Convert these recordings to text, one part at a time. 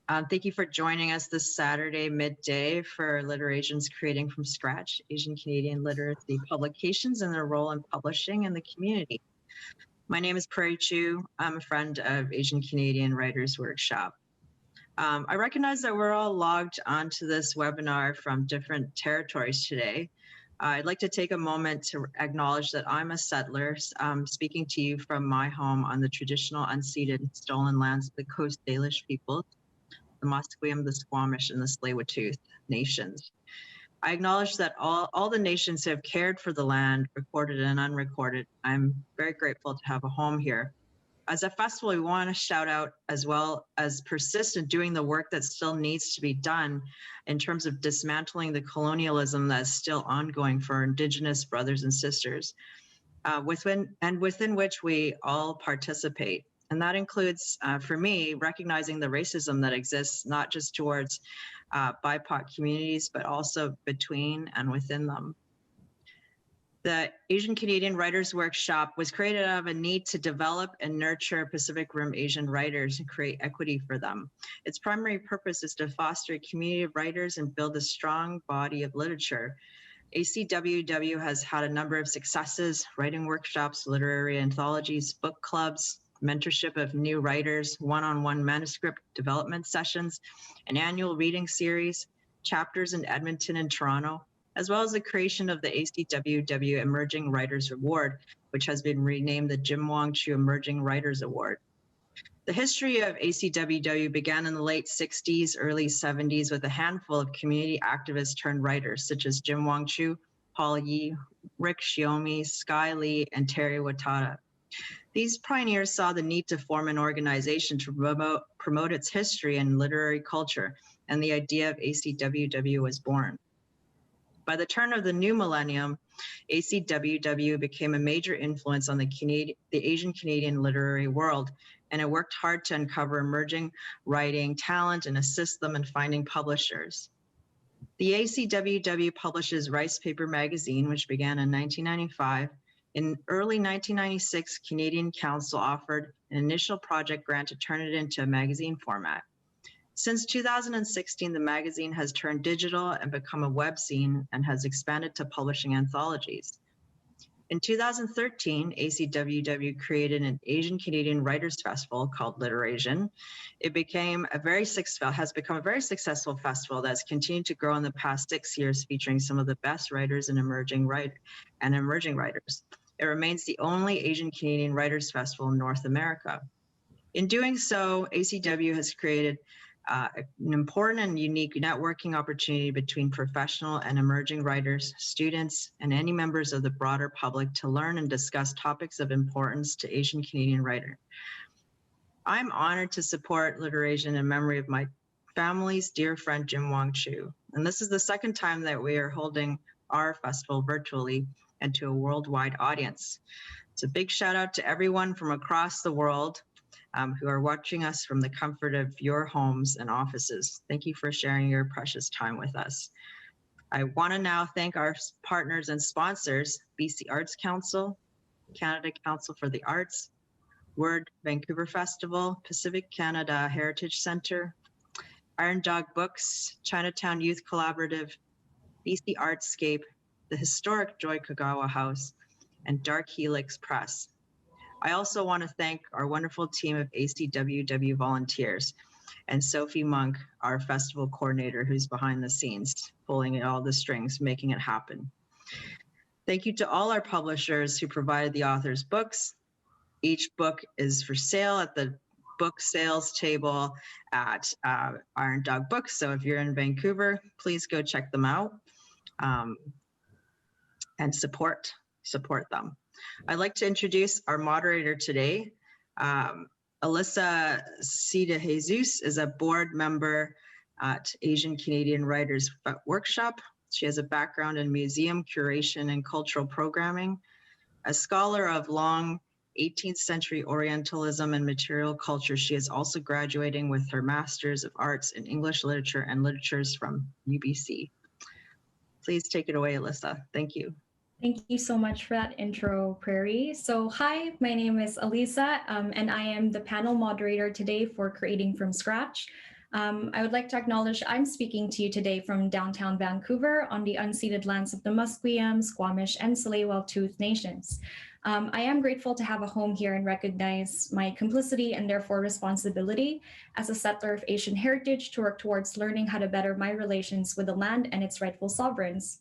Thank you for joining us this Saturday midday for LiterAsian's Creating from Scratch, Asian Canadian Literacy Publications and their role in publishing in the community. My name is Prairie Chu. I'm a friend of Asian Canadian Writers Workshop. I recognize that we're all logged onto this webinar from different territories today. I'd like to take a moment to acknowledge that I'm a settler, speaking to you from my home on the traditional unceded stolen lands of the Coast Salish peoples, the Musqueam, the Squamish, and the Tsleil-Waututh nations. I acknowledge that all the nations have cared for the land, recorded and unrecorded. I'm very grateful to have a home here. As a festival, we want to shout out as well as persist in doing the work that still needs to be done in terms of dismantling the colonialism that's still ongoing for our Indigenous brothers and sisters, within which we all participate. And that includes, for me, recognizing the racism that exists, not just towards BIPOC communities, but also between and within them. The Asian Canadian Writers Workshop was created out of a need to develop and nurture Pacific Rim Asian writers and create equity for them. Its primary purpose is to foster a community of writers and build a strong body of literature. ACWW has had a number of successes: writing workshops, literary anthologies, book clubs, mentorship of new writers, one-on-one manuscript development sessions, an annual reading series, chapters in Edmonton and Toronto, as well as the creation of the ACWW Emerging Writers Award, which has been renamed the Jim Wong Chu Emerging Writers Award. The history of ACWW began in the late 60s, early 70s with a handful of community activists turned writers, such as Jim Wong Chu, Paul Yee, Rick Shiomi, Sky Lee, and Terry Watada. These pioneers saw the need to form an organization to promote its history and literary culture, and the idea of ACWW was born. By the turn of the new millennium, ACWW became a major influence on the Asian Canadian literary world, and it worked hard to uncover emerging writing talent and assist them in finding publishers. The ACWW publishes Rice Paper Magazine, which began in 1995. In early 1996, Canadian Council offered an initial project grant to turn it into a magazine format. Since 2016, the magazine has turned digital and become a webzine and has expanded to publishing anthologies. In 2013, ACWW created an Asian Canadian Writers Festival called LiterASIAN. It has become a very successful festival that's continued to grow in the past 6 years, featuring some of the best writers and emerging writers. It remains the only Asian Canadian Writers Festival in North America. In doing so, ACW has created an important and unique networking opportunity between professional and emerging writers, students, and any members of the broader public to learn and discuss topics of importance to Asian Canadian writers. I'm honored to support LiterASIAN in memory of my family's dear friend, Jim Wong Chu. And this is the second time that we are holding our festival virtually and to a worldwide audience. It's a big shout out to everyone from across the world who are watching us from the comfort of your homes and offices. Thank you for sharing your precious time with us. I want to now thank our partners and sponsors: BC Arts Council, Canada Council for the Arts, Word Vancouver Festival, Pacific Canada Heritage Centre, Iron Dog Books, Chinatown Youth Collaborative, BC Artscape, the historic Joy Kagawa House, and Dark Helix Press. I also want to thank our wonderful team of ACWW volunteers and Sophie Monk, our festival coordinator, who's behind the scenes, pulling all the strings, making it happen. Thank you to all our publishers who provided the authors' books. Each book is for sale at the book sales table at Iron Dog Books. So if you're in Vancouver, please go check them out and support them. I'd like to introduce our moderator today. Alyssa C. De Jesus is a board member at Asian Canadian Writers Workshop. She has a background in museum curation and cultural programming, a scholar of long 18th century Orientalism and material culture. She is also graduating with her Master's of Arts in English Literature and Literatures from UBC. Please take it away, Alyssa. Thank you. Thank you so much for that intro, Prairie. So hi, my name is Alisa, and I am the panel moderator today for Creating from Scratch. I would like to acknowledge I'm speaking to you today from downtown Vancouver on the unceded lands of the Musqueam, Squamish, and Tsleil-Waututh nations. I am grateful to have a home here and recognize my complicity and therefore responsibility as a settler of Asian heritage to work towards learning how to better my relations with the land and its rightful sovereigns.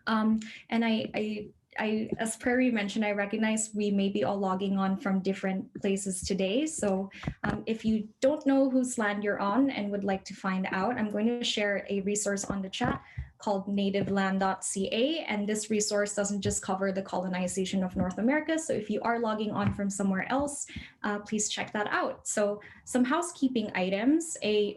And as Prairie mentioned, I recognize we may be all logging on from different places today. So if you don't know whose land you're on and would like to find out, I'm going to share a resource on the chat called nativeland.ca. And this resource doesn't just cover the colonization of North America. So if you are logging on from somewhere else, please check that out. So some housekeeping items, I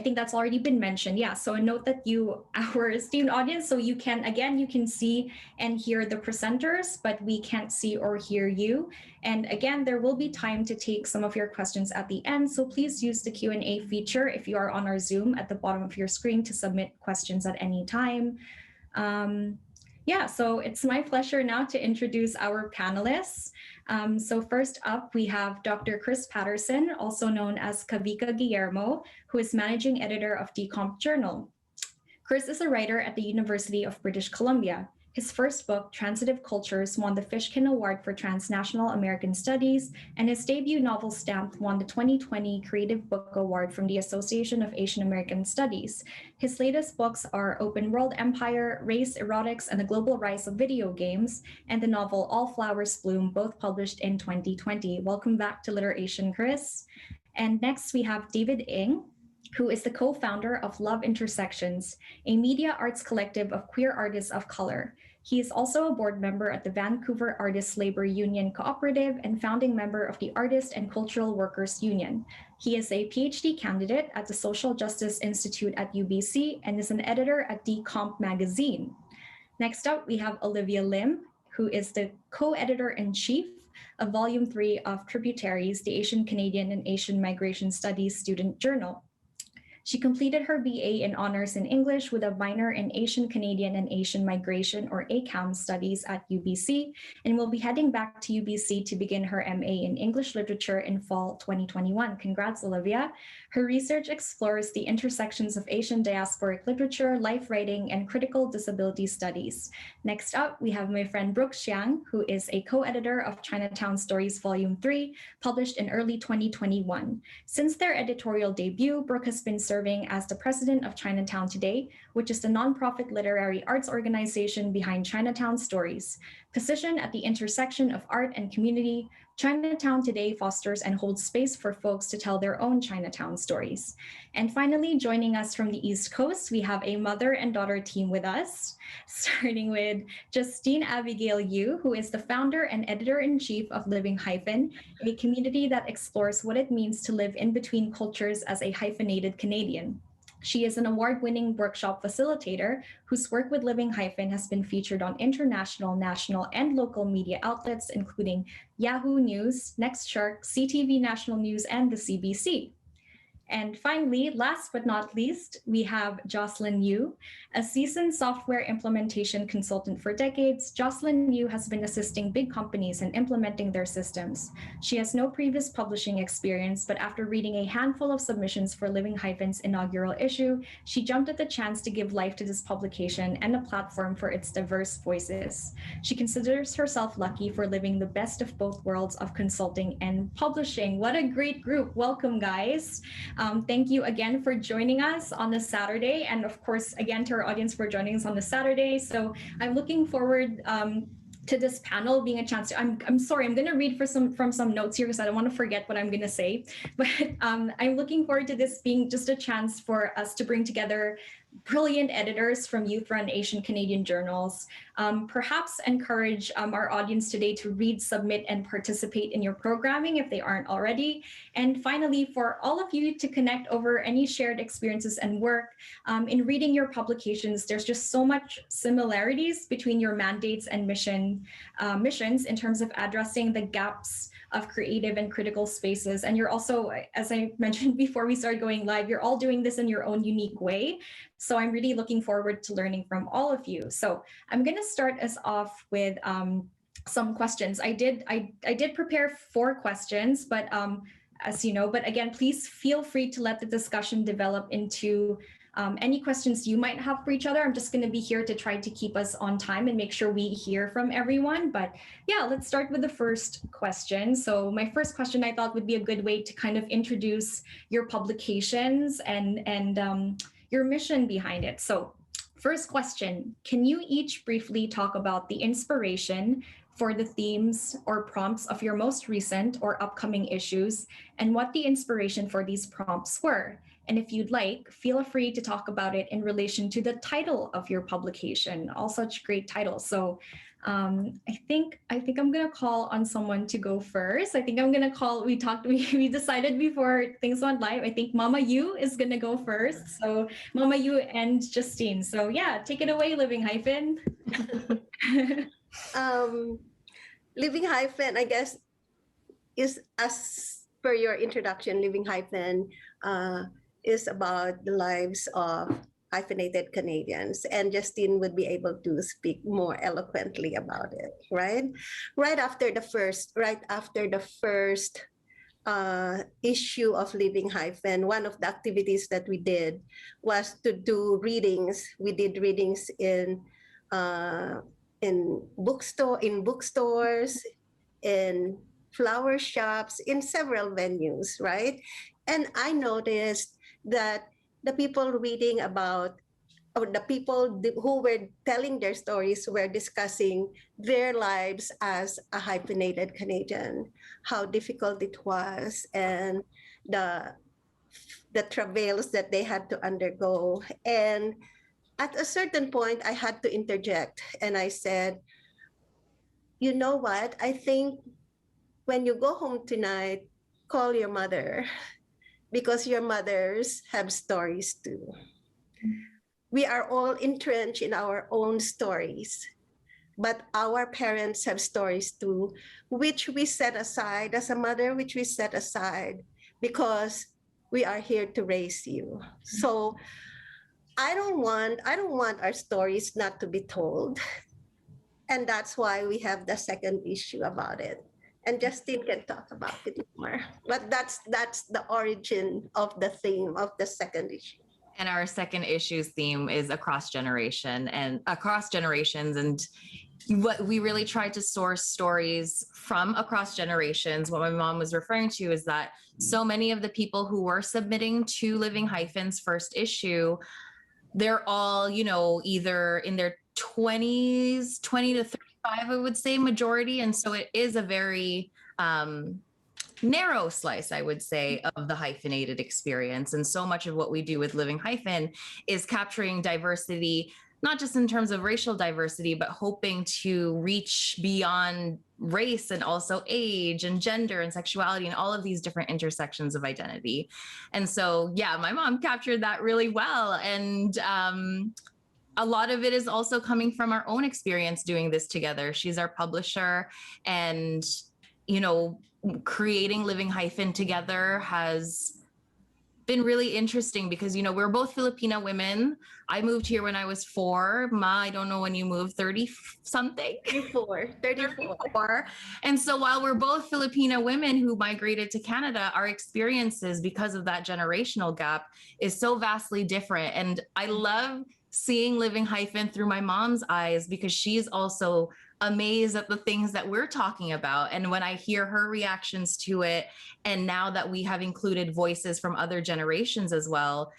think that's already been mentioned. Yeah, so a note that you, our esteemed audience, so you can see and hear the presenters, but we can't see or hear you. And again, there will be time to take some of your questions at the end. So please use the Q&A feature if you are on our Zoom at the bottom of your screen to submit questions at any time. So it's my pleasure now to introduce our panelists. So first up, we have Dr. Chris Patterson, also known as Kavika Guillermo, who is managing editor of Decomp Journal. Chris is a writer at the University of British Columbia. His first book, Transitive Cultures, won the Fishkin Award for Transnational American Studies, and his debut novel, Stamped, won the 2020 Creative Book Award from the Association of Asian American Studies. His latest books are Open World Empire, Race, Erotics, and the Global Rise of Video Games, and the novel All Flowers Bloom, both published in 2020. Welcome back to LiterASIAN, Chris. And next we have David Ng, who is the co-founder of Love Intersections, a media arts collective of queer artists of color. He is also a board member at the Vancouver Artists Labor Union Cooperative and founding member of the Artist and Cultural Workers Union. He is a PhD candidate at the Social Justice Institute at UBC and is an editor at Decomp magazine. Next up, we have Olivia Lim, who is the co-editor-in-chief of Volume 3 of Tributaries, the Asian Canadian and Asian Migration Studies student journal. She completed her BA in Honors in English with a minor in Asian Canadian and Asian Migration, or ACAM, studies at UBC, and will be heading back to UBC to begin her MA in English Literature in fall 2021. Congrats, Olivia. Her research explores the intersections of Asian diasporic literature, life writing, and critical disability studies. Next up, we have my friend Brooke Xiang, who is a co-editor of Chinatown Stories Volume 3, published in early 2021. Since their editorial debut, Brooke has been serving as the president of Chinatown Today, which is the nonprofit literary arts organization behind Chinatown Stories. Positioned at the intersection of art and community, Chinatown Today fosters and holds space for folks to tell their own Chinatown stories. And finally, joining us from the East Coast, we have a mother and daughter team with us, starting with Justine Abigail Yu, who is the founder and editor-in-chief of Living Hyphen, a community that explores what it means to live in between cultures as a hyphenated Canadian. She is an award-winning workshop facilitator whose work with Living Hyphen has been featured on international, national, and local media outlets, including Yahoo News, Next Shark, CTV National News, and the CBC. And finally, last but not least, we have Jocelyn Yu, a seasoned software implementation consultant for decades. Jocelyn Yu has been assisting big companies in implementing their systems. She has no previous publishing experience, but after reading a handful of submissions for Living Hyphen's inaugural issue, she jumped at the chance to give life to this publication and a platform for its diverse voices. She considers herself lucky for living the best of both worlds of consulting and publishing. What a great group. Welcome, guys. Thank you again for joining us on this Saturday, and of course, again, to our audience for joining us on this Saturday. So I'm looking forward to this panel being a chance to, I'm sorry, I'm gonna read from some notes here because I don't wanna forget what I'm gonna say, but I'm looking forward to this being just a chance for us to bring together brilliant editors from youth-run Asian Canadian journals, perhaps encourage our audience today to read, submit, and participate in your programming if they aren't already. And finally, for all of you to connect over any shared experiences and work. In reading your publications, there's just so much similarities between your mandates and missions in terms of addressing the gaps of creative and critical spaces. And you're also, as I mentioned before we started going live, you're all doing this in your own unique way. So I'm really looking forward to learning from all of you. So I'm going to start us off with some questions. I did prepare 4 questions, but as you know. But again, please feel free to let the discussion develop into any questions you might have for each other. I'm just going to be here to try to keep us on time and make sure we hear from everyone. But yeah, let's start with the first question. So my first question I thought would be a good way to kind of introduce your publications and your mission behind it. So first question, can you each briefly talk about the inspiration for the themes or prompts of your most recent or upcoming issues and what the inspiration for these prompts were? And if you'd like, feel free to talk about it in relation to the title of your publication, all such great titles. So I think I'm gonna call on someone to go first. I think I'm gonna call, we decided before things went live, I think Mama Yu is gonna go first. So Mama Yu and Justine. So yeah, take it away, Living Hyphen. Living Hyphen, I guess, is, as per your introduction, Living Hyphen is about the lives of hyphenated Canadians, and Justine would be able to speak more eloquently about it, right? Right after the first issue of Living Hyphen, one of the activities that we did was to do readings. We did readings in bookstores, in flower shops, in several venues, right? And I noticed that the people reading about, or the people who were telling their stories were discussing their lives as a hyphenated Canadian, how difficult it was, and the travails that they had to undergo. And at a certain point, I had to interject, and I said, you know what? I think when you go home tonight, call your mother, because your mothers have stories too. We are all entrenched in our own stories, but our parents have stories too, which we set aside as a mother, which we set aside because we are here to raise you. So I don't want our stories not to be told. And that's why we have the second issue about it. And Justine can talk about it more. But that's the origin of the theme of the second issue. And our second issue's theme is across generations. And what we really tried to source stories from across generations. What my mom was referring to is that so many of the people who were submitting to Living Hyphen's first issue, they're all, either in their 20s, 20 to 35, I would say, majority. And so it is a very narrow slice, I would say, of the hyphenated experience. And so much of what we do with Living Hyphen is capturing diversity, not just in terms of racial diversity, but hoping to reach beyond race and also age and gender and sexuality and all of these different intersections of identity. And so, yeah, my mom captured that really well. And a lot of it is also coming from our own experience doing this together. She's our publisher, and, creating Living Hyphen together has been really interesting because, we're both Filipino women. I moved here when I was 4. Ma, I don't know when you moved, 30 something? 34. And so while we're both Filipino women who migrated to Canada, our experiences, because of that generational gap, is so vastly different. And I love seeing Living Hyphen through my mom's eyes, because she's also amazed at the things that we're talking about. And when I hear her reactions to it, and now that we have included voices from other generations as well,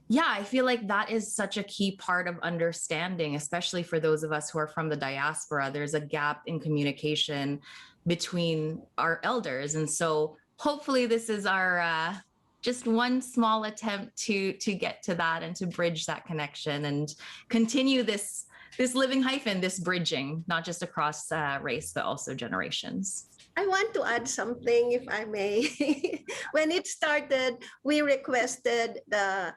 yeah, I feel like that is such a key part of understanding, especially for those of us who are from the diaspora. There's a gap in communication between our elders. And so hopefully this is our just one small attempt to get to that and to bridge that connection and continue this Living Hyphen, this bridging, not just across race, but also generations. I want to add something, if I may. When it started, we requested the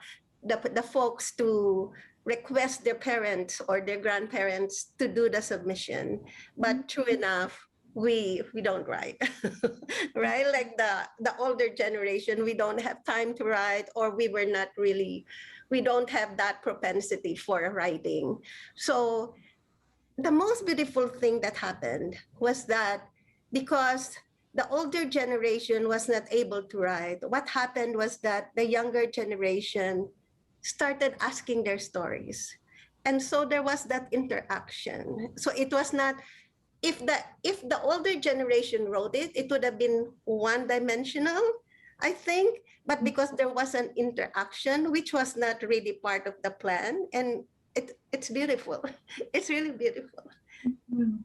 folks to request their parents or their grandparents to do the submission. But true enough, we don't write, right? Like the older generation, we don't have time to write, or we don't have that propensity for writing. So the most beautiful thing that happened was that because the older generation was not able to write. What happened was that the younger generation started asking their stories. And so there was that interaction. So it was not, if the older generation wrote it, it would have been one dimensional, I think. But because there was an interaction, which was not really part of the plan, and it's beautiful. It's really beautiful. Mhm.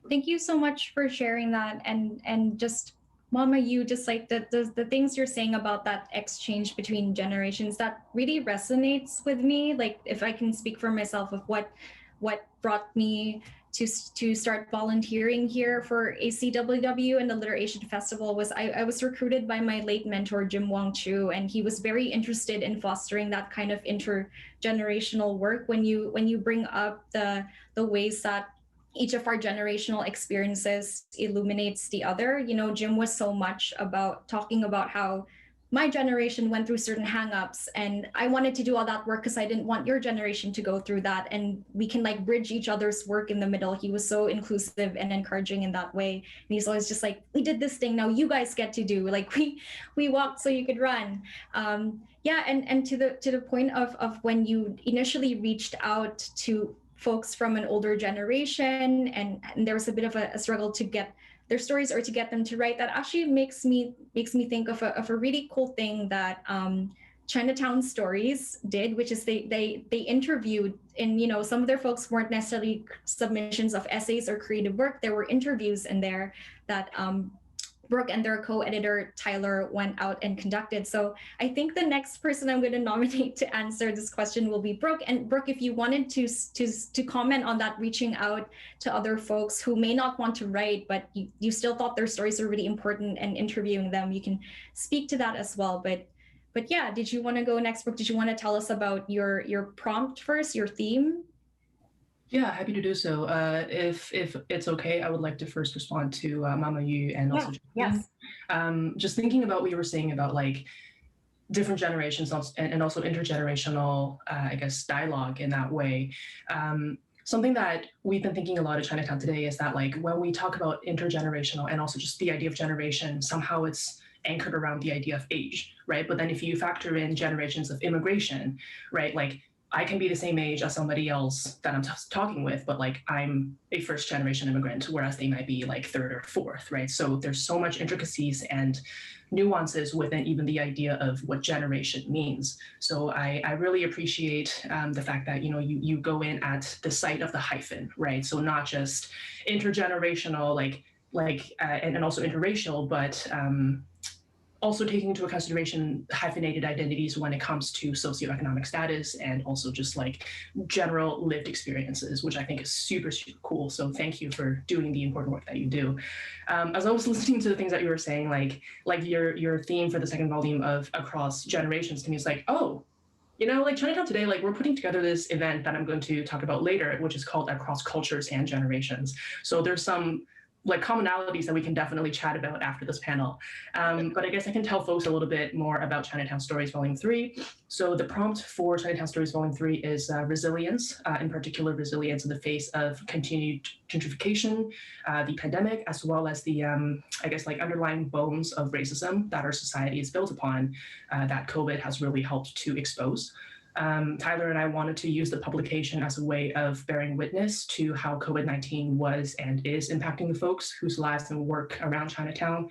Thank you so much for sharing that, and just Mama, you just like the things you're saying about that exchange between generations, that really resonates with me. Like, if I can speak for myself of what brought me to start volunteering here for ACWW and the LiterASIAN Festival was I was recruited by my late mentor Jim Wong Chu, and he was very interested in fostering that kind of intergenerational work. When you bring up the ways that each of our generational experiences illuminates the other. You know, Jim was so much about talking about how my generation went through certain hangups, and I wanted to do all that work because I didn't want your generation to go through that. And we can like bridge each other's work in the middle. He was so inclusive and encouraging in that way. And he's always just like, we did this thing, now you guys get to do. Like we walked so you could run. Yeah, and to the point of when you initially reached out to folks from an older generation, and there was a bit of a struggle to get their stories or to get them to write, that actually makes me think of a really cool thing that Chinatown Stories did, which is they interviewed, and you know, some of their folks weren't necessarily submissions of essays or creative work. There were interviews in there that Brooke and their co-editor Tyler went out and conducted. So I think the next person I'm going to nominate to answer this question will be Brooke. And Brooke, if you wanted to comment on that, reaching out to other folks who may not want to write, but you still thought their stories are really important, and interviewing them, you can speak to that as well. But yeah, did you want to go next, Brooke? Did you want to tell us about your prompt first, your theme? Yeah, happy to do so. If it's okay, I would like to first respond to Mama Yu and also yes. Just thinking about what you were saying about like different generations and also intergenerational, I guess, dialogue in that way. Something that we've been thinking a lot at Chinatown today is that like when we talk about intergenerational and also just the idea of generation, somehow it's anchored around the idea of age, right? But then if you factor in generations of immigration, right, like I can be the same age as somebody else that I'm talking with, but like I'm a first generation immigrant, whereas they might be like third or fourth, right? So there's so much intricacies and nuances within even the idea of what generation means. So I really appreciate the fact that, you know, you go in at the site of the hyphen, right? So not just intergenerational, and also interracial, but also taking into consideration hyphenated identities when it comes to socioeconomic status and also just like general lived experiences, which I think is super, super cool. So thank you for doing the important work that you do. As I was listening to the things that you were saying, like your theme for the second volume of Across Generations to me is like, oh, you know, like Chinatown today, like we're putting together this event that I'm going to talk about later, which is called Across Cultures and Generations. So there's some like commonalities that we can definitely chat about after this panel. But I guess I can tell folks a little bit more about Chinatown Stories Volume 3. So the prompt for Chinatown Stories Volume 3 is resilience, in particular resilience in the face of continued gentrification, the pandemic, as well as the, I guess, like underlying bones of racism that our society is built upon, that COVID has really helped to expose. Tyler and I wanted to use the publication as a way of bearing witness to how COVID-19 was and is impacting the folks whose lives and work around Chinatown.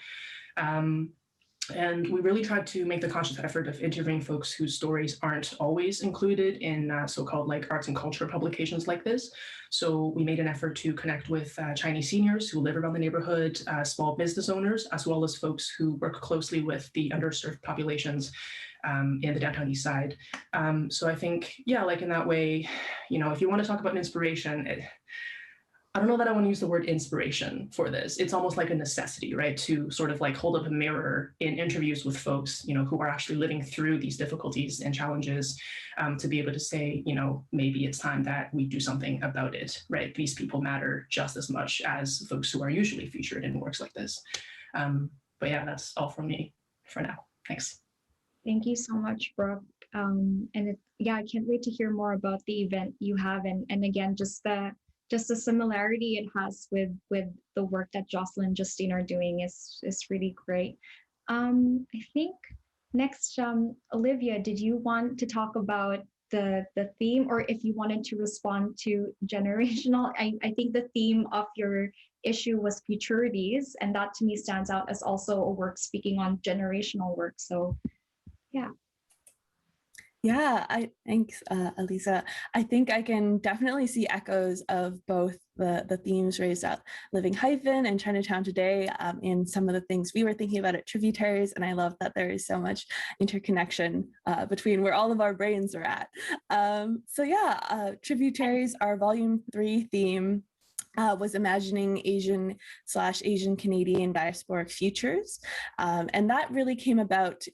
And we really tried to make the conscious effort of interviewing folks whose stories aren't always included in so-called like arts and culture publications like this. So we made an effort to connect with Chinese seniors who live around the neighborhood, small business owners, as well as folks who work closely with the underserved populations in the downtown east side. So I think, yeah, like in that way, you know, if you want to talk about an inspiration, I don't know that I want to use the word inspiration for this. It's almost like a necessity, right? To sort of like hold up a mirror in interviews with folks, you know, who are actually living through these difficulties and challenges, to be able to say, you know, maybe it's time that we do something about it, right? These people matter just as much as folks who are usually featured in works like this. But yeah, that's all from me for now. Thanks. Thank you so much, Brooke. Yeah, I can't wait to hear more about the event you have, and again, just the just the similarity it has with the work that Jocelyn and Justine are doing is really great. I think next, Olivia, did you want to talk about the theme, or if you wanted to respond to generational? I think the theme of your issue was futurities, and that to me stands out as also a work speaking on generational work. So yeah. Yeah, thanks, Elisa. I think I can definitely see echoes of both the themes raised at Living Hyphen and Chinatown Today in some of the things we were thinking about at Tributaries. And I love that there is so much interconnection between where all of our brains are at. So yeah, Tributaries, our Volume 3 theme was imagining Asian/Asian Canadian diasporic futures. And that really came about,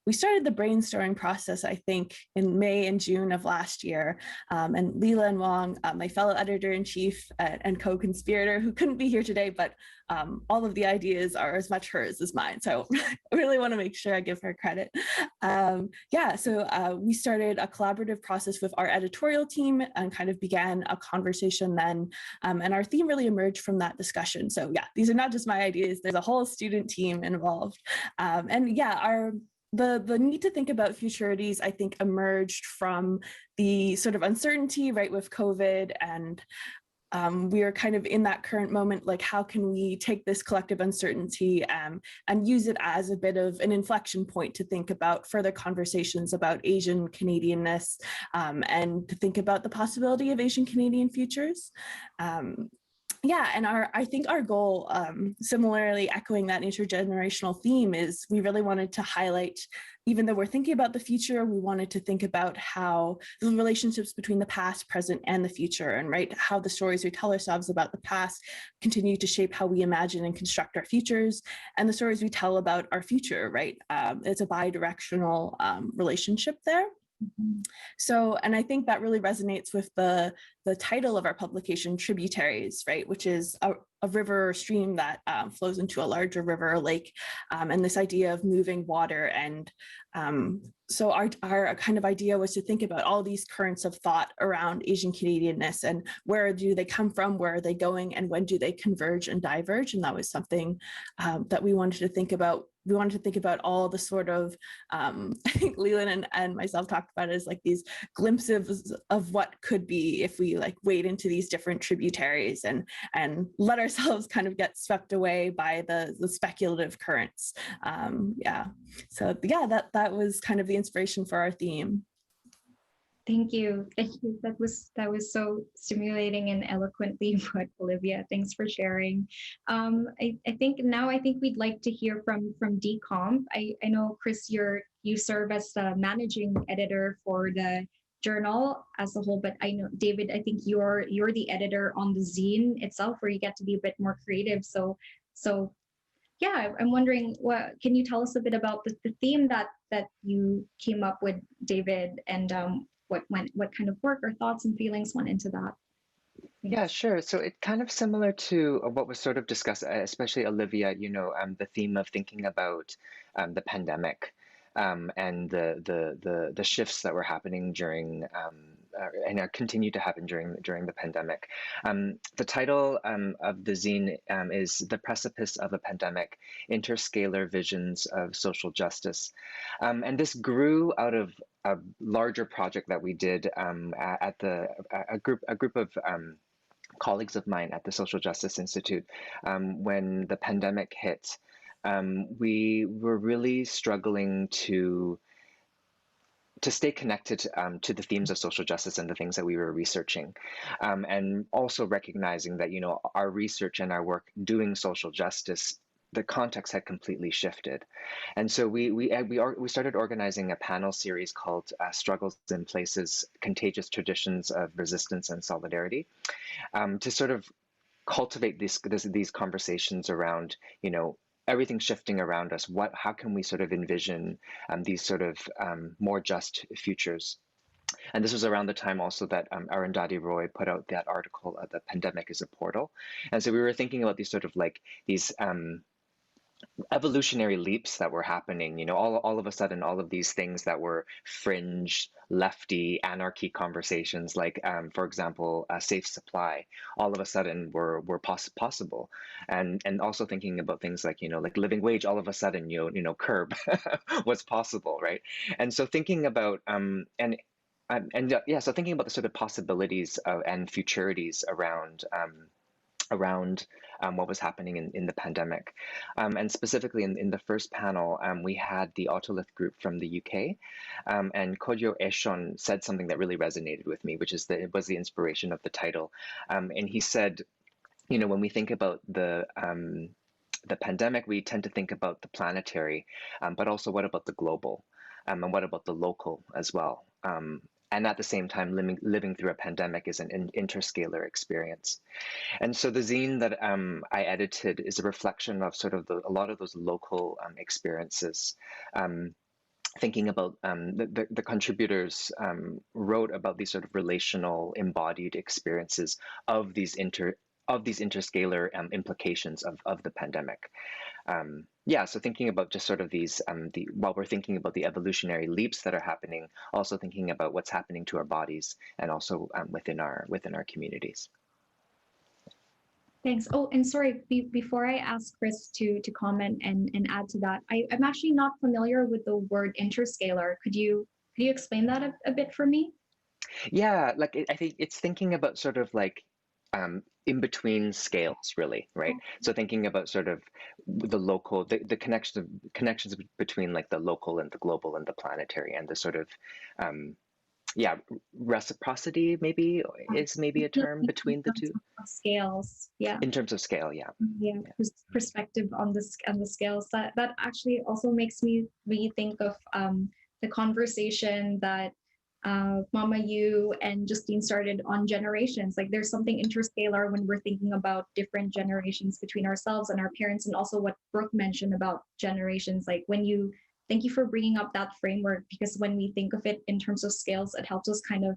we started the brainstorming process, I think, in May and June of last year. And Leela and Wong, my fellow editor-in-chief and co-conspirator, who couldn't be here today, but all of the ideas are as much hers as mine. So I really want to make sure I give her credit. Yeah, so we started a collaborative process with our editorial team and kind of began a conversation then. And our theme really emerged from that discussion. So yeah, these are not just my ideas. There's a whole student team involved. And yeah, the need to think about futurities, I think, emerged from the sort of uncertainty, right, with COVID, and we are kind of in that current moment, like how can we take this collective uncertainty and use it as a bit of an inflection point to think about further conversations about Asian Canadianness and to think about the possibility of Asian Canadian futures. Yeah, and I think our goal, similarly echoing that intergenerational theme, is we really wanted to highlight, even though we're thinking about the future, we wanted to think about how the relationships between the past, present, and the future, and right, how the stories we tell ourselves about the past continue to shape how we imagine and construct our futures, and the stories we tell about our future, right? It's a bi-directional relationship there. So, and I think that really resonates with the title of our publication, Tributaries, right, which is a river or stream that flows into a larger river or lake, and this idea of moving water. And so our kind of idea was to think about all these currents of thought around Asian Canadianness and where do they come from, where are they going, and when do they converge and diverge. And that was something that we wanted to think about. We wanted to think about all the sort of, I think Leland and myself talked about it as like these glimpses of what could be if we like wade into these different tributaries and let ourselves kind of get swept away by the speculative currents. Yeah, so yeah, that was kind of the inspiration for our theme. Thank you. Thank you. That was so stimulating and eloquently put, Olivia. Thanks for sharing. I think we'd like to hear from Decomp. I know, Chris, you serve as the managing editor for the journal as a whole, but I know, David, I think you're the editor on the zine itself, where you get to be a bit more creative. So yeah, I'm wondering, can you tell us a bit about the theme that you came up with, David, and what kind of work or thoughts and feelings went into that? Yeah, sure. So it's kind of similar to what was sort of discussed, especially Olivia, the theme of thinking about the pandemic and the shifts that were happening during and continue to happen during the pandemic. The title of the zine is "The Precipice of a Pandemic: Interscalar Visions of Social Justice," and this grew out of a larger project that we did at a group of colleagues of mine at the Social Justice Institute. When the pandemic hit, we were really struggling to stay connected to the themes of social justice and the things that we were researching, and also recognizing that our research and our work doing social justice, the context had completely shifted. And so we started organizing a panel series called Struggles in Places, Contagious Traditions of Resistance and Solidarity, to sort of cultivate these conversations around, everything shifting around us. How can we sort of envision these sort of more just futures? And this was around the time also that Arundhati Roy put out that article, "The Pandemic is a Portal." And so we were thinking about these sort of like these evolutionary leaps that were happening, all of a sudden, all of these things that were fringe, lefty, anarchy conversations, like, for example, safe supply, all of a sudden were possible. And also thinking about things like, like living wage, all of a sudden, curb was possible, right? And so thinking about, so thinking about the sort of possibilities and futurities around what was happening in the pandemic. And specifically in the first panel, we had the Autolith group from the UK, and Kodyo Eshon said something that really resonated with me, which is that it was the inspiration of the title. And he said, when we think about the pandemic, we tend to think about the planetary, but also what about the global? And what about the local as well? And at the same time, living through a pandemic is an interscalar experience. And so the zine that I edited is a reflection of sort of a lot of those local experiences. Thinking about the contributors wrote about these sort of relational embodied experiences of these interscalar implications of the pandemic. So thinking about just sort of these, while we're thinking about the evolutionary leaps that are happening, also thinking about what's happening to our bodies and also within our communities. Thanks. Oh, and sorry, before I ask Chris to comment and add to that, I'm actually not familiar with the word interscalar. Could you explain that a bit for me? Yeah, like I think it's thinking about sort of like in between scales, really, right? So thinking about sort of the local, the connections between like the local and the global and the planetary, and the sort of reciprocity maybe is maybe a term between the two. Scales, yeah. In terms of scale, yeah. Yeah, perspective on the scales. That actually also makes me rethink of the conversation that Mama Yu and Justine started on generations. Like there's something interscalar when we're thinking about different generations between ourselves and our parents, and also what Brooke mentioned about generations. Like thank you for bringing up that framework, because when we think of it in terms of scales, it helps us kind of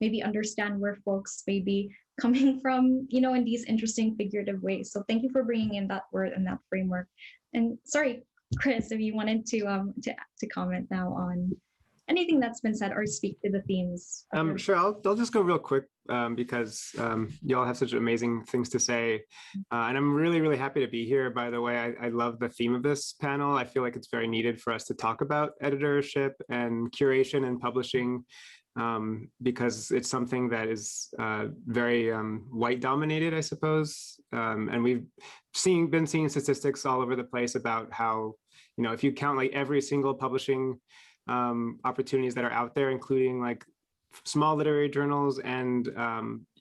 maybe understand where folks may be coming from, in these interesting figurative ways. So thank you for bringing in that word and that framework. And sorry, Chris, if you wanted to comment now on anything that's been said or speak to the themes. Sure, I'll just go real quick because you all have such amazing things to say. And I'm really, really happy to be here, by the way. I love the theme of this panel. I feel like it's very needed for us to talk about editorship and curation and publishing, because it's something that is very white dominated, I suppose. And we've been seeing statistics all over the place about how, if you count like every single publishing opportunities that are out there, including like small literary journals and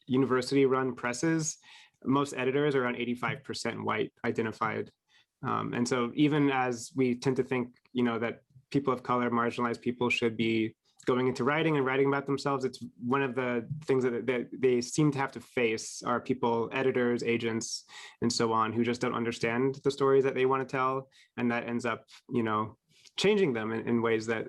university-run presses, most editors are around 85% white identified. And so even as we tend to think, that people of color, marginalized people should be going into writing and writing about themselves, it's one of the things that they seem to have to face are people, editors, agents, and so on, who just don't understand the stories that they want to tell. And that ends up, changing them in ways that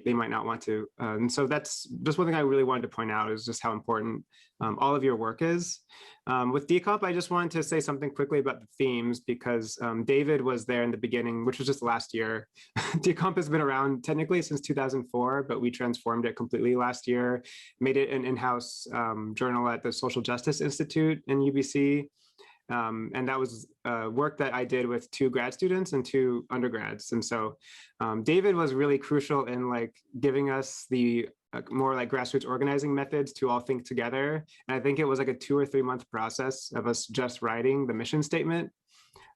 they might not want to. And so that's just one thing I really wanted to point out, is just how important all of your work is. With Decomp, I just wanted to say something quickly about the themes, because David was there in the beginning, which was just last year. Decomp has been around technically since 2004, but we transformed it completely last year, made it an in-house journal at the Social Justice Institute in UBC. And that was work that I did with 2 grad students and 2 undergrads. And so David was really crucial in like giving us the more like grassroots organizing methods to all think together. And I think it was like a 2 or 3 month process of us just writing the mission statement.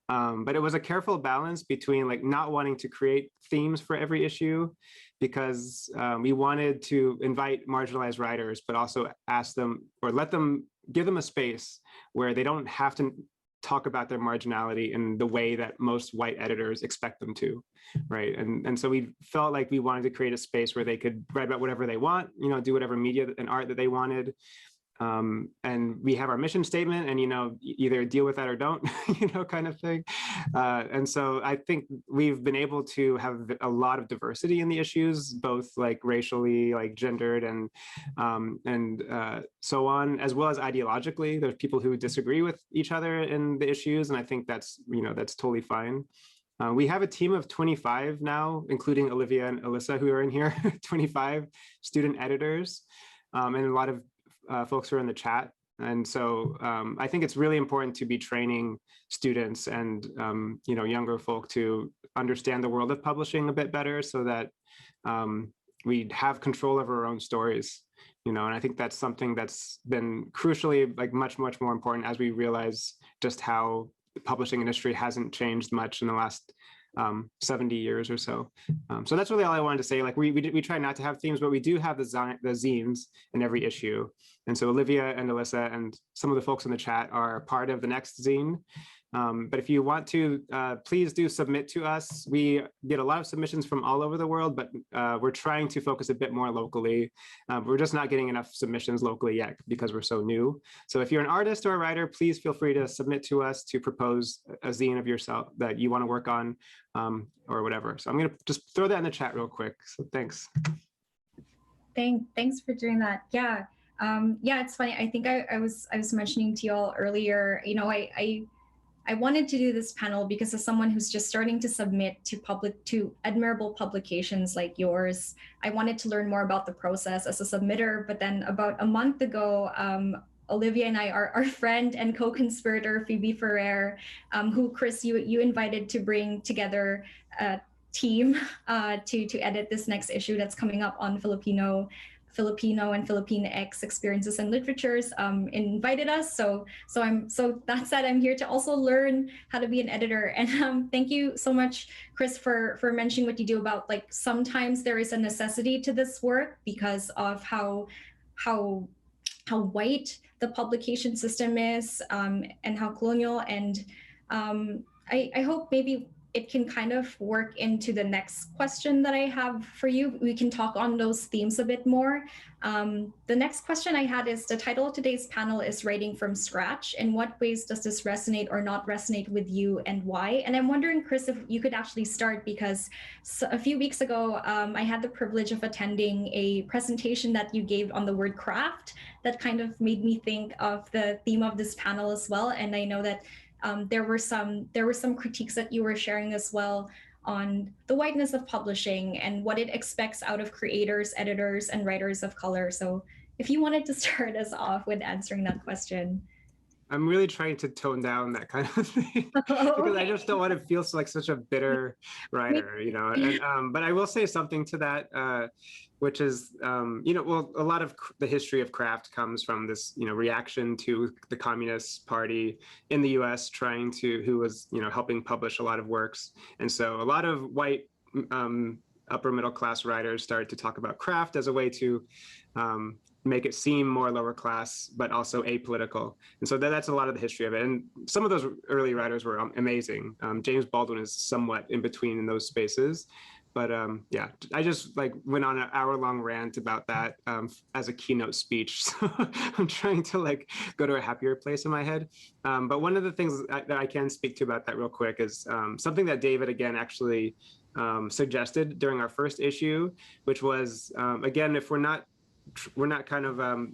But it was a careful balance between like not wanting to create themes for every issue, because we wanted to invite marginalized writers, but also ask them or give them a space where they don't have to talk about their marginality in the way that most white editors expect them to, right? And so we felt like we wanted to create a space where they could write about whatever they want, do whatever media and art that they wanted, and we have our mission statement, and either deal with that or don't, kind of thing. And so I think we've been able to have a lot of diversity in the issues, both like racially, like gendered, and so on, as well as ideologically. There's people who disagree with each other in the issues, and I think that's that's totally fine. We have a team of 25 now, including Olivia and Alyssa, who are in here, 25 student editors, and a lot of folks who are in the chat. And so I think it's really important to be training students and younger folk to understand the world of publishing a bit better, so that we have control over our own stories. And I think that's something that's been crucially much more important as we realize just how the publishing industry hasn't changed much in the last 70 years or so. So that's really all I wanted to say. We try not to have themes, but we do have the zines in every issue. And so Olivia and Alyssa and some of the folks in the chat are part of the next zine. But if you want to, please do submit to us. We get a lot of submissions from all over the world, but we're trying to focus a bit more locally. We're just not getting enough submissions locally yet because we're so new. So if you're an artist or a writer, please feel free to submit to us to propose a zine of yourself that you want to work on, or whatever. So I'm going to just throw that in the chat real quick. So thanks. Thanks for doing that. Yeah. Yeah, it's funny. I think I was mentioning to you all earlier, I wanted to do this panel because as someone who's just starting to submit to admirable publications like yours, I wanted to learn more about the process as a submitter. But then about a month ago, Olivia and I, our friend and co-conspirator Phoebe Ferrer, who Chris, you invited to bring together a team to edit this next issue that's coming up on Filipino and Filipinx experiences and literatures, invited us. So that said, I'm here to also learn how to be an editor. And thank you so much, Chris, for mentioning what you do about sometimes there is a necessity to this work because of how white the publication system is, and how colonial. And I hope maybe it can kind of work into the next question that I have for you. We can talk on those themes a bit more. The next question I had is, the title of today's panel is Writing from Scratch. In what ways does this resonate or not resonate with you, and why? And I'm wondering, Chris, if you could actually start, because a few weeks ago, I had the privilege of attending a presentation that you gave on the word craft that kind of made me think of the theme of this panel as well. And I know that there were some critiques that you were sharing as well on the whiteness of publishing and what it expects out of creators, editors, and writers of color. So if you wanted to start us off with answering that question. I'm really trying to tone down that kind of thing because I just don't want to feel like such a bitter writer, And, but I will say something to that, which is, well, a lot of the history of craft comes from this, reaction to the Communist Party in the U.S. who was, helping publish a lot of works, and so a lot of white upper middle class writers started to talk about craft as a way to make it seem more lower class, but also apolitical. And so that's a lot of the history of it. And some of those early writers were amazing. James Baldwin is somewhat in between in those spaces. But yeah, I just went on an hour-long rant about that as a keynote speech. So I'm trying to go to a happier place in my head. But one of the things that I can speak to about that real quick is something that David, again, actually suggested during our first issue, which was, again, if we're not kind of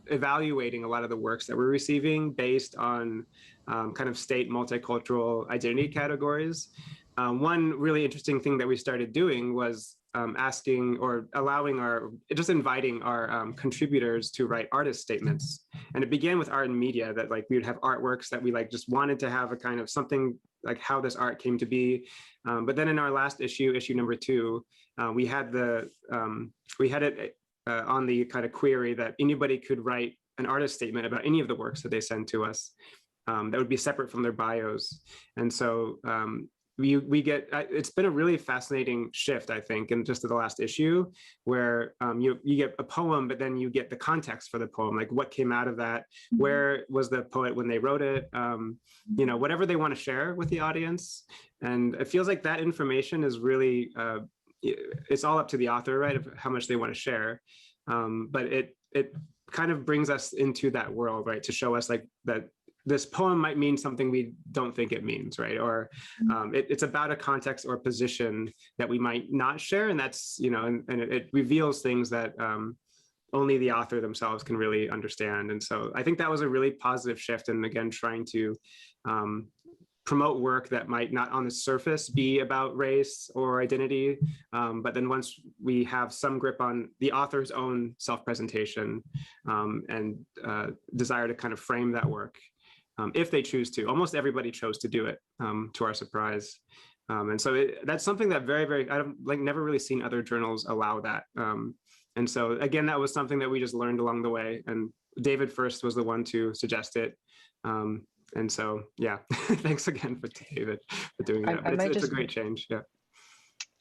evaluating a lot of the works that we're receiving based on kind of state multicultural identity categories. One really interesting thing that we started doing was asking or inviting our contributors to write artist statements. And it began with art and media, that we would have artworks that we just wanted to have a kind of something how this art came to be. But then in our last issue number 2, we had it on the kind of query that anybody could write an artist statement about any of the works that they send to us that would be separate from their bios. And so we get, it's been a really fascinating shift, I think, in just the last issue, where you get a poem, but then you get the context for the poem, what came out of that, where was the poet when they wrote it, whatever they want to share with the audience. And it feels like that information is really, it's all up to the author, right, of how much they want to share. But it kind of brings us into that world, right? To show us like that this poem might mean something we don't think it means, right? Or it's about a context or position that we might not share, and that's, you know, and it reveals things that only the author themselves can really understand. And so I think that was a really positive shift, and again, trying to promote work that might not on the surface be about race or identity, but then once we have some grip on the author's own self-presentation and desire to kind of frame that work, if they choose to. Almost everybody chose to do it, to our surprise. And so that's something that I've like never really seen other journals allow that. And so again, that was something that we just learned along the way. And David first was the one to suggest it. And so, yeah, thanks again for David for doing that. But it's a great change, yeah.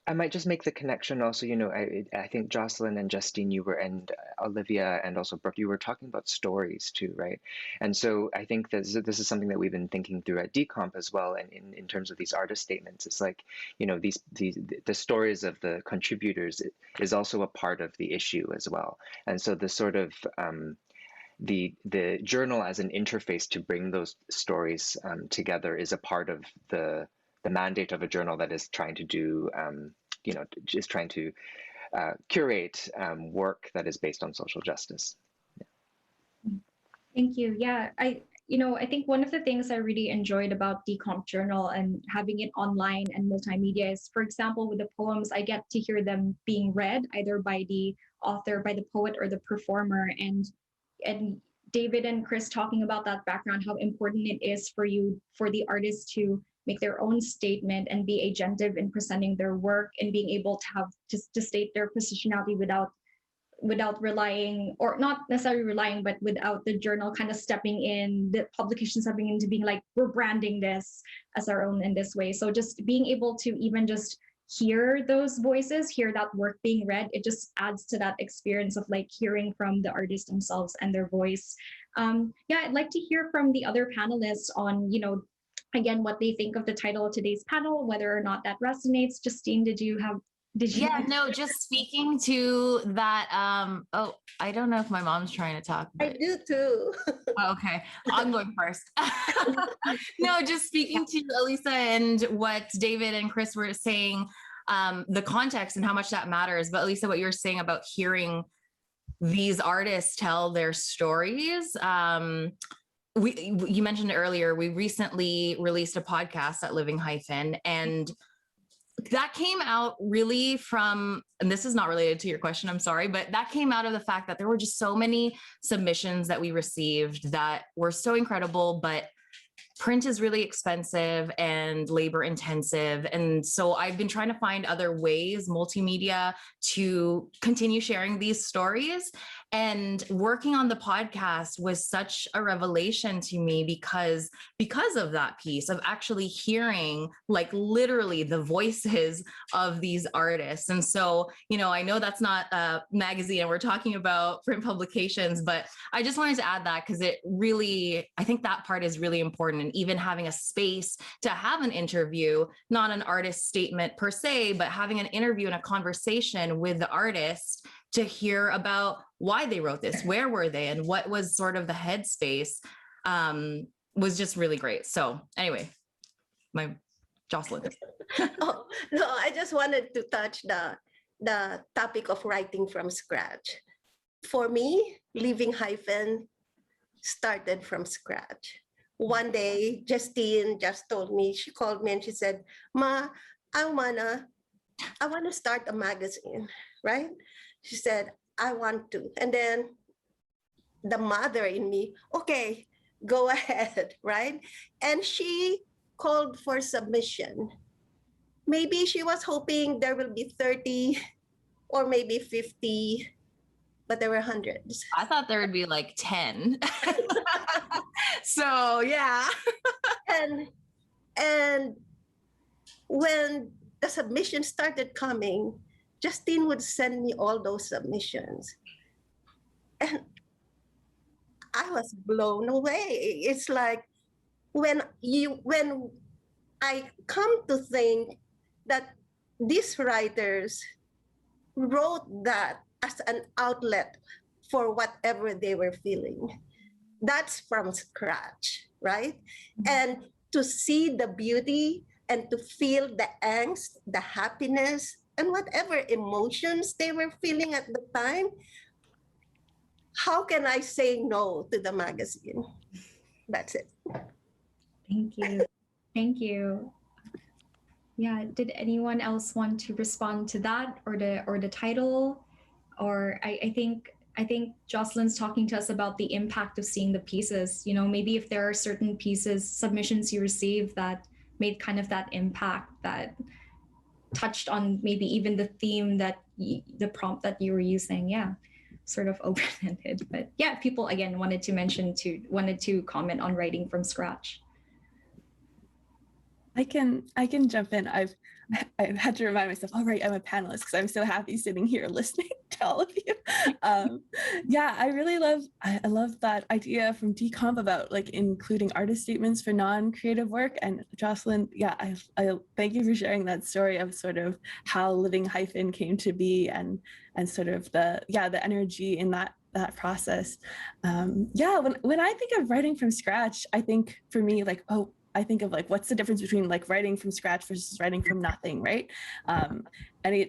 I might just make the connection also, you know, I think Jocelyn and Justine, you were, and Olivia and also Brooke, you were talking about stories too, right? And so I think that this is something that we've been thinking through at Decomp as well. And in terms of these artist statements, it's like, you know, the stories of the contributors is also a part of the issue as well. And so the sort of, the journal as an interface to bring those stories together is a part of the mandate of a journal that is trying to do, you know, is trying to curate work that is based on social justice. Yeah. Thank you. Yeah, I think one of the things I really enjoyed about Decomp Journal and having it online and multimedia is, for example, with the poems, I get to hear them being read either by the author, by the poet, or the performer, and David and Chris talking about that background, how important it is for the artists to make their own statement and be agentive in presenting their work and being able to have to state their positionality without relying, or not necessarily relying, but without the journal kind of stepping in, the publication stepping into being like, we're branding this as our own in this way. So just being able to even just hear those voices, hear that work being read, it just adds to that experience of like hearing from the artists themselves and their voice. Yeah, I'd like to hear from the other panelists on, you know, again, what they think of the title of today's panel, whether or not that resonates. Justine, did you? Yeah, no, just speaking to that. Oh, I don't know if my mom's trying to talk. I do too. Oh, okay, I'm going first. No, just speaking to Elisa and what David and Chris were saying, the context and how much that matters. But Elisa, what you were saying about hearing these artists tell their stories. You mentioned earlier, we recently released a podcast at Living Hyphen, and that came out really from, and this is not related to your question, I'm sorry, but that came out of the fact that there were just so many submissions that we received that were so incredible, but print is really expensive and labor intensive. And so I've been trying to find other ways, multimedia, to continue sharing these stories. And working on the podcast was such a revelation to me because of that piece of actually hearing like literally the voices of these artists. And so, you know, I know that's not a magazine and we're talking about print publications, but I just wanted to add that because it really, I think that part is really important. And even having a space to have an interview, not an artist statement per se, but having an interview and a conversation with the artist to hear about why they wrote this, where were they, and what was sort of the headspace, was just really great. So anyway, my Jocelyn. Oh, no, I just wanted to touch the topic of writing from scratch. For me, Living Hyphen started from scratch. One day, Justine just told me, she called me and she said, "Ma, I wanna start a magazine," right? She said, "I want to." And then the mother in me, "Okay, go ahead," right? And she called for submission. Maybe she was hoping there will be 30 or maybe 50, but there were hundreds. I thought there would be like 10. So yeah. And when the submissions started coming, Justine would send me all those submissions. And I was blown away. It's like when I come to think that these writers wrote that as an outlet for whatever they were feeling. That's from scratch, right? And to see the beauty and to feel the angst, the happiness, and whatever emotions they were feeling at the time, how can I say no to the magazine? That's it. Thank you. Thank you. Yeah, did anyone else want to respond to that or the title? Or I think Jocelyn's talking to us about the impact of seeing the pieces. You know, maybe if there are certain pieces, submissions you received that made kind of that impact, that touched on maybe even the theme that the prompt that you were using. Yeah, sort of open-ended. But yeah, people again wanted to comment on writing from scratch. I can jump in. I've had to remind myself, all right, I'm a panelist because I'm so happy sitting here listening to all of you. Yeah, I love that idea from Decomp about like including artist statements for non-creative work. And Jocelyn, yeah, I thank you for sharing that story of sort of how Living Hyphen came to be and sort of the energy in that process. Yeah, when I think of writing from scratch, I think for me like, I think of like, what's the difference between like writing from scratch versus writing from nothing, right? And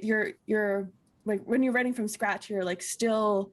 you're like, when you're writing from scratch, you're like still,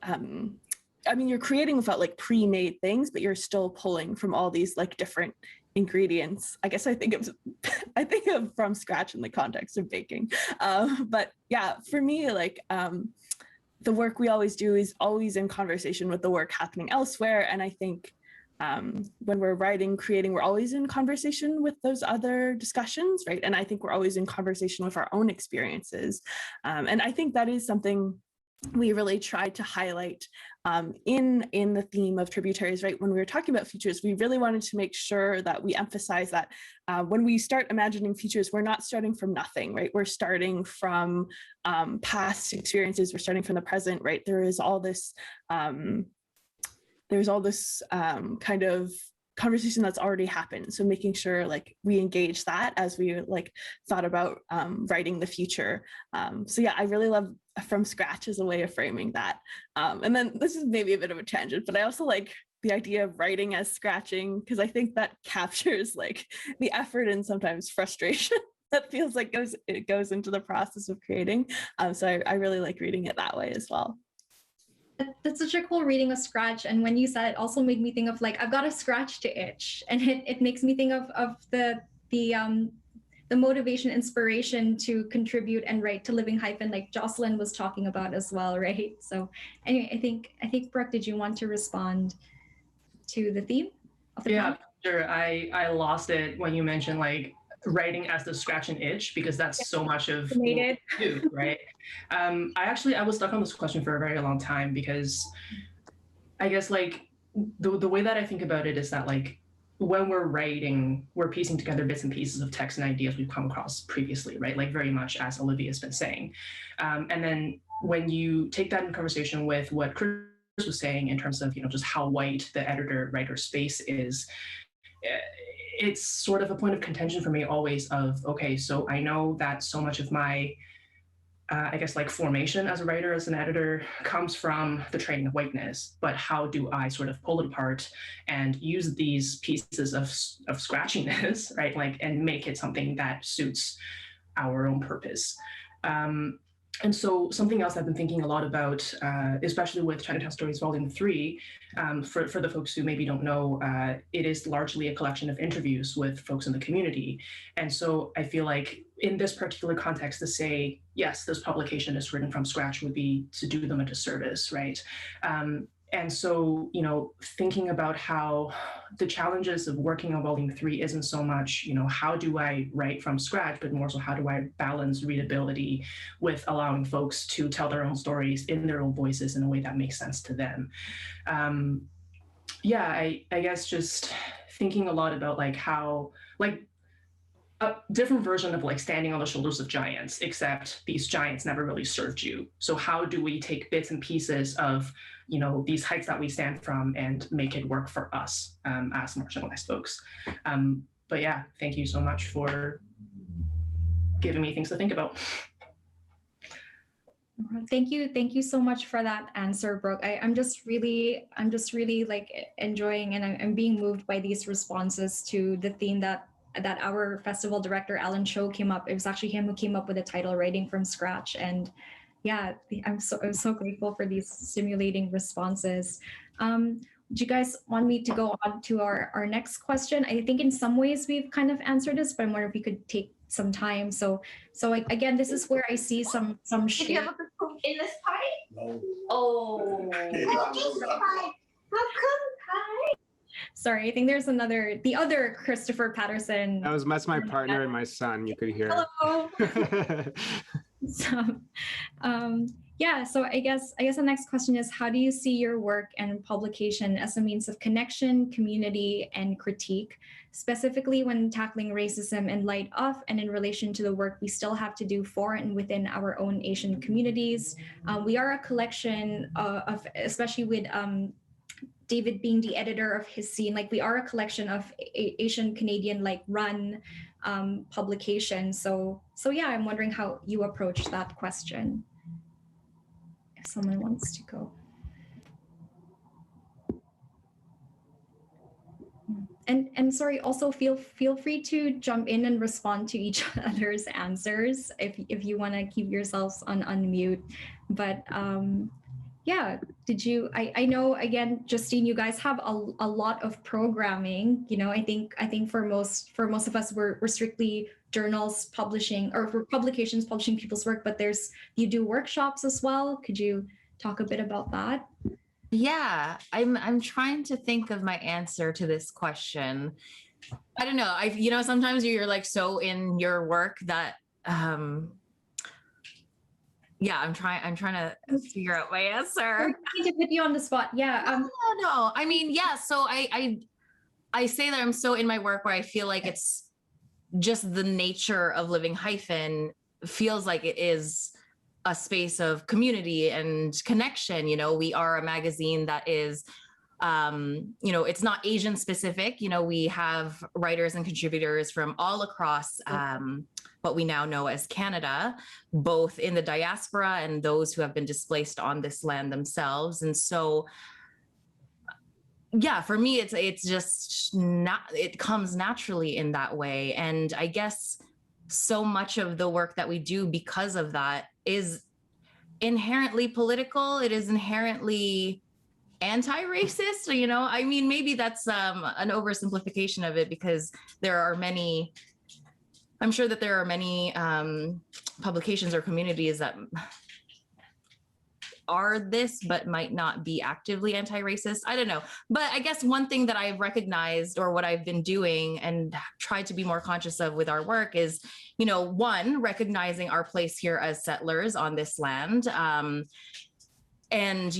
I mean, you're creating without like pre-made things, but you're still pulling from all these like different ingredients. I guess I think of from scratch in the context of baking. But yeah, for me, like, the work we always do is always in conversation with the work happening elsewhere. And I think when we're writing, creating, we're always in conversation with those other discussions, right? And I think we're always in conversation with our own experiences. And I think that is something we really tried to highlight in the theme of Tributaries, right? When we were talking about futures, we really wanted to make sure that we emphasize that when we start imagining futures, we're not starting from nothing, right? We're starting from past experiences, we're starting from the present, right? There's all this kind of conversation that's already happened. So making sure like we engage that as we like thought about writing the future. So yeah, I really love from scratch as a way of framing that. And then this is maybe a bit of a tangent, but I also like the idea of writing as scratching, because I think that captures like the effort and sometimes frustration that feels like it goes into the process of creating. So I really like reading it that way as well. That's such a cool reading of scratch. And when you said it also made me think of like, I've got a scratch to itch. And it makes me think of the motivation, inspiration to contribute and write to Living Hyphen, like Jocelyn was talking about as well, right? So anyway, I think Brooke, did you want to respond to the theme of the Yeah, sure. I lost it when you mentioned like writing as the scratch and itch, because that's so much of what we do, right? I was stuck on this question for a very long time, because I guess like the way that I think about it is that like when we're writing, we're piecing together bits and pieces of text and ideas we've come across previously, right? Like very much as Olivia has been saying. And then when you take that in conversation with what Chris was saying in terms of, you know, just how white the editor-writer space is, it's sort of a point of contention for me always of, okay, so I know that so much of my, I guess like formation as a writer, as an editor, comes from the training of whiteness, but how do I sort of pull it apart and use these pieces of scratchiness, right? Like, and make it something that suits our own purpose. And so something else I've been thinking a lot about, especially with Chinatown Stories Volume 3, for the folks who maybe don't know, it is largely a collection of interviews with folks in the community. And so I feel like in this particular context to say, yes, this publication is written from scratch would be to do them a disservice, right? And so, you know, thinking about how the challenges of working on Volume 3 isn't so much, you know, how do I write from scratch, but more so how do I balance readability with allowing folks to tell their own stories in their own voices in a way that makes sense to them. Yeah, I guess just thinking a lot about like how, like, a different version of like standing on the shoulders of giants, except these giants never really served you. So how do we take bits and pieces of, you know, these heights that we stand from and make it work for us as marginalized folks? But yeah, thank you so much for giving me things to think about. Thank you so much for that answer, Brooke. I'm just really like enjoying, and I'm being moved by these responses to the theme that our festival director Alan Cho came up. It was actually him who came up with the title "Writing from Scratch," and yeah, I'm so grateful for these stimulating responses. Do you guys want me to go on to our next question? I think in some ways we've kind of answered this, but I'm wondering if we could take some time. So again, this is where I see some Did you have a good cook in this party? No. Oh. How come pie? Sorry, I think there's the other Christopher Patterson. That's my partner and my son. You could hear. Hello. So, yeah. So I guess the next question is, how do you see your work and publication as a means of connection, community, and critique, specifically when tackling racism in light of and in relation to the work we still have to do for and within our own Asian communities? We are a collection of, especially with David being the editor of his scene, like we are a collection of Asian Canadian like run publications. So yeah, I'm wondering how you approach that question. If someone wants to go. And sorry, also feel free to jump in and respond to each other's answers if you want to keep yourselves on unmute. But yeah, I know, again, Justine, you guys have a lot of programming. You know, I think for most of us, we're strictly journals publishing, or for publications publishing people's work, but you do workshops as well. Could you talk a bit about that? Yeah, I'm trying to think of my answer to this question. I don't know. Sometimes you're like so in your work that yeah, I'm trying to figure out my answer. I need to put you on the spot. Yeah. No. I mean, yeah. So I say that I'm so in my work where I feel like it's just the nature of living Hyphen feels like it is a space of community and connection. You know, we are a magazine that is, it's not Asian specific. You know, we have writers and contributors from all across what we now know as Canada, both in the diaspora and those who have been displaced on this land themselves. And so, yeah, for me, it's just not, it comes naturally in that way. And I guess so much of the work that we do because of that is inherently political. It is inherently anti-racist, you know. I mean, maybe that's an oversimplification of it, because I'm sure that there are many publications or communities that are this, but might not be actively anti-racist. I don't know. But I guess one thing that I've recognized, or what I've been doing and tried to be more conscious of with our work is, one, recognizing our place here as settlers on this land. And,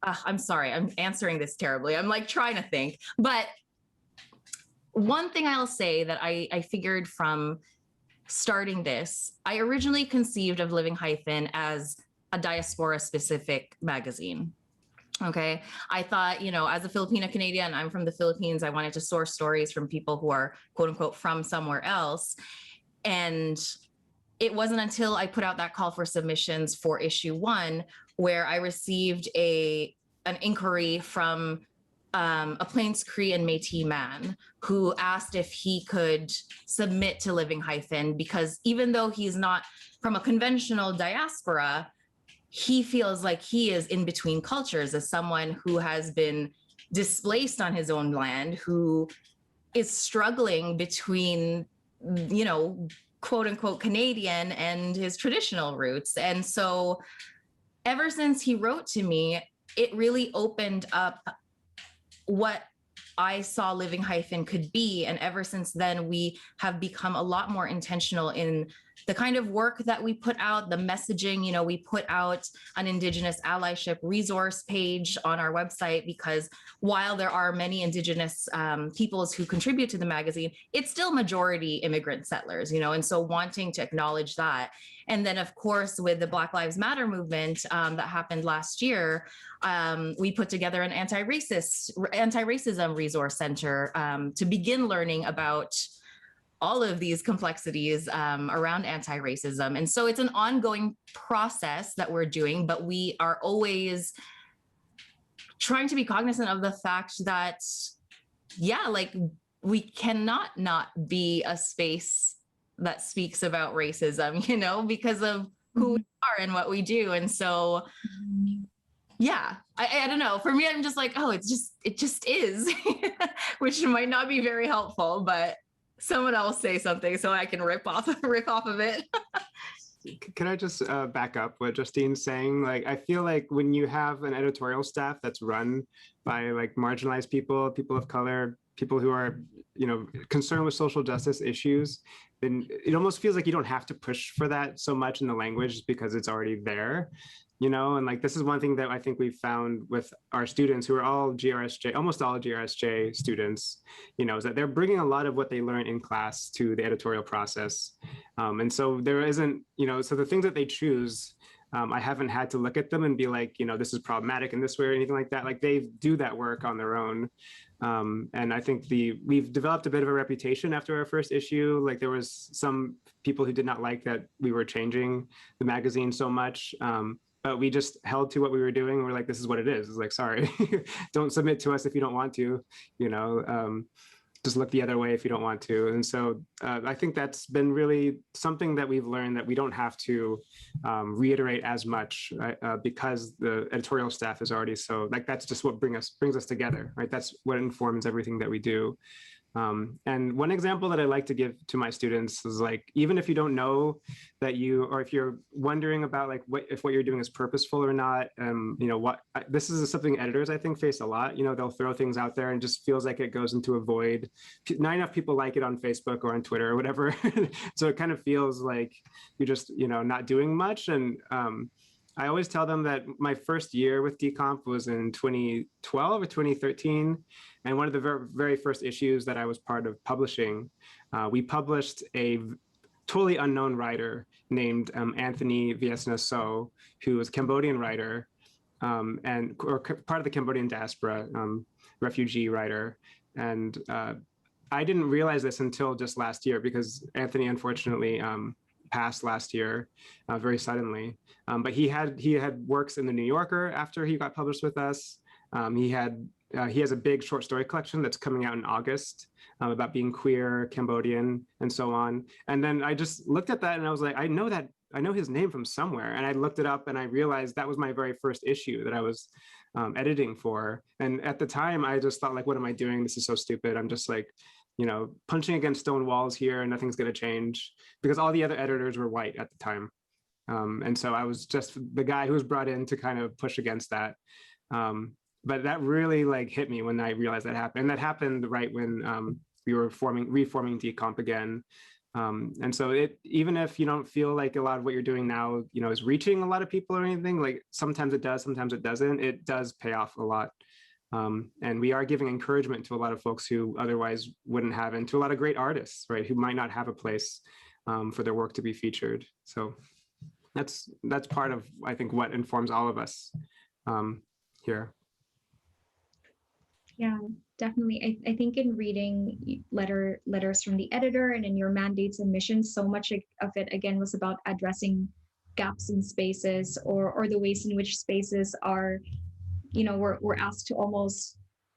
I'm sorry, I'm answering this terribly. I'm like trying to think. But one thing I'll say that I figured from starting this, I originally conceived of Living Hyphen as a diaspora specific magazine. Okay. I thought, as a Filipina Canadian, I'm from the Philippines. I wanted to source stories from people who are quote unquote from somewhere else. And it wasn't until I put out that call for submissions for issue 1, where I received an inquiry from a Plains Cree and Métis man who asked if he could submit to Living Hyphen, because even though he's not from a conventional diaspora, he feels like he is in between cultures as someone who has been displaced on his own land, who is struggling between, quote unquote Canadian and his traditional roots. And so ever since he wrote to me, it really opened up what I saw Living Hyphen could be. And ever since then, we have become a lot more intentional in the kind of work that we put out, the messaging. We put out an Indigenous allyship resource page on our website, because while there are many Indigenous peoples who contribute to the magazine, it's still majority immigrant settlers, and so wanting to acknowledge that. And then, of course, with the Black Lives Matter movement that happened last year, we put together an anti-racism resource center to begin learning about all of these complexities around anti-racism. And so it's an ongoing process that we're doing, but we are always trying to be cognizant of the fact that, yeah, like we cannot not be a space that speaks about racism, you know, because of who we are and what we do. And so, yeah, I don't know. For me, I'm just like, oh, it just is, which might not be very helpful, but someone else say something so I can rip off of it. Can I just back up what Justine's saying? Like, I feel like when you have an editorial staff that's run by like marginalized people, people of color, people who are, you know, concerned with social justice issues, then it almost feels like you don't have to push for that so much in the language because it's already there, you know? And like, this is one thing that I think we've found with our students who are all GRSJ, almost all GRSJ students, you know, is that they're bringing a lot of what they learn in class to the editorial process. And so there isn't, you know, so the things that they choose, I haven't had to look at them and be like, you know, this is problematic in this way or anything like that. Like they do that work on their own. And I think we've developed a bit of a reputation after our first issue. Like there was some people who did not like that we were changing the magazine so much. But we just held to what we were doing. We're like, this is what it is. It's like, sorry, don't submit to us if you don't want to, you know, just look the other way if you don't want to. And so I think that's been really something that we've learned, that we don't have to reiterate as much, right? Because the editorial staff is already so, like, that's just what brings us together, right? That's what informs everything that we do. And one example that I like to give to my students is like, even if you don't know that or if you're wondering about like if what you're doing is purposeful or not, you know, this is something editors I think face a lot. You know, they'll throw things out there and just feels like it goes into a void. Not enough people like it on Facebook or on Twitter or whatever. So it kind of feels like you're just, you know, not doing much. And I always tell them that my first year with Decomp was in 2012 or 2013. And one of the very, very first issues that I was part of publishing, we published a totally unknown writer named Anthony Viesna So, who was a Cambodian writer or part of the Cambodian diaspora, refugee writer. And I didn't realize this until just last year because Anthony, unfortunately, passed last year very suddenly. But he had works in the New Yorker after he got published with us. He has a big short story collection that's coming out in August about being queer, Cambodian, and so on. And then I just looked at that and I was like, I know his name from somewhere. And I looked it up and I realized that was my very first issue that I was editing for. And at the time, I just thought like, what am I doing? This is so stupid. I'm just like, you know, punching against stone walls here and nothing's going to change, because all the other editors were white at the time. And so I was just the guy who was brought in to kind of push against that. But that really like hit me when I realized that happened. And that happened right when we were reforming Decomp again. And so even if you don't feel like a lot of what you're doing now, you know, is reaching a lot of people or anything, like sometimes it does, sometimes it doesn't, it does pay off a lot. And we are giving encouragement to a lot of folks who otherwise wouldn't have, and to a lot of great artists, right, who might not have a place for their work to be featured. So that's part of, I think, what informs all of us here. Yeah, definitely. I think in reading letters from the editor and in your mandates and missions, so much of it, again, was about addressing gaps in spaces or the ways in which spaces are, you know, we're asked to almost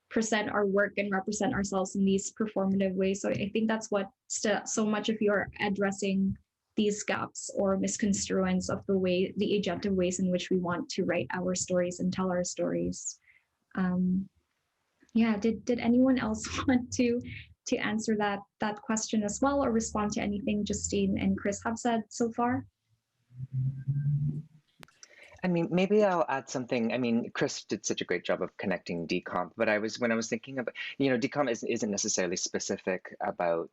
present our work and represent ourselves in these performative ways. So I think that's what so much of your addressing these gaps or misconstruence of the agentive ways in which we want to write our stories and tell our stories. Yeah, did anyone else want to answer that question as well, or respond to anything Justine and Chris have said so far? I mean, maybe I'll add something. I mean, Chris did such a great job of connecting Decomp, but when I was thinking about, you know, Decomp isn't necessarily specific about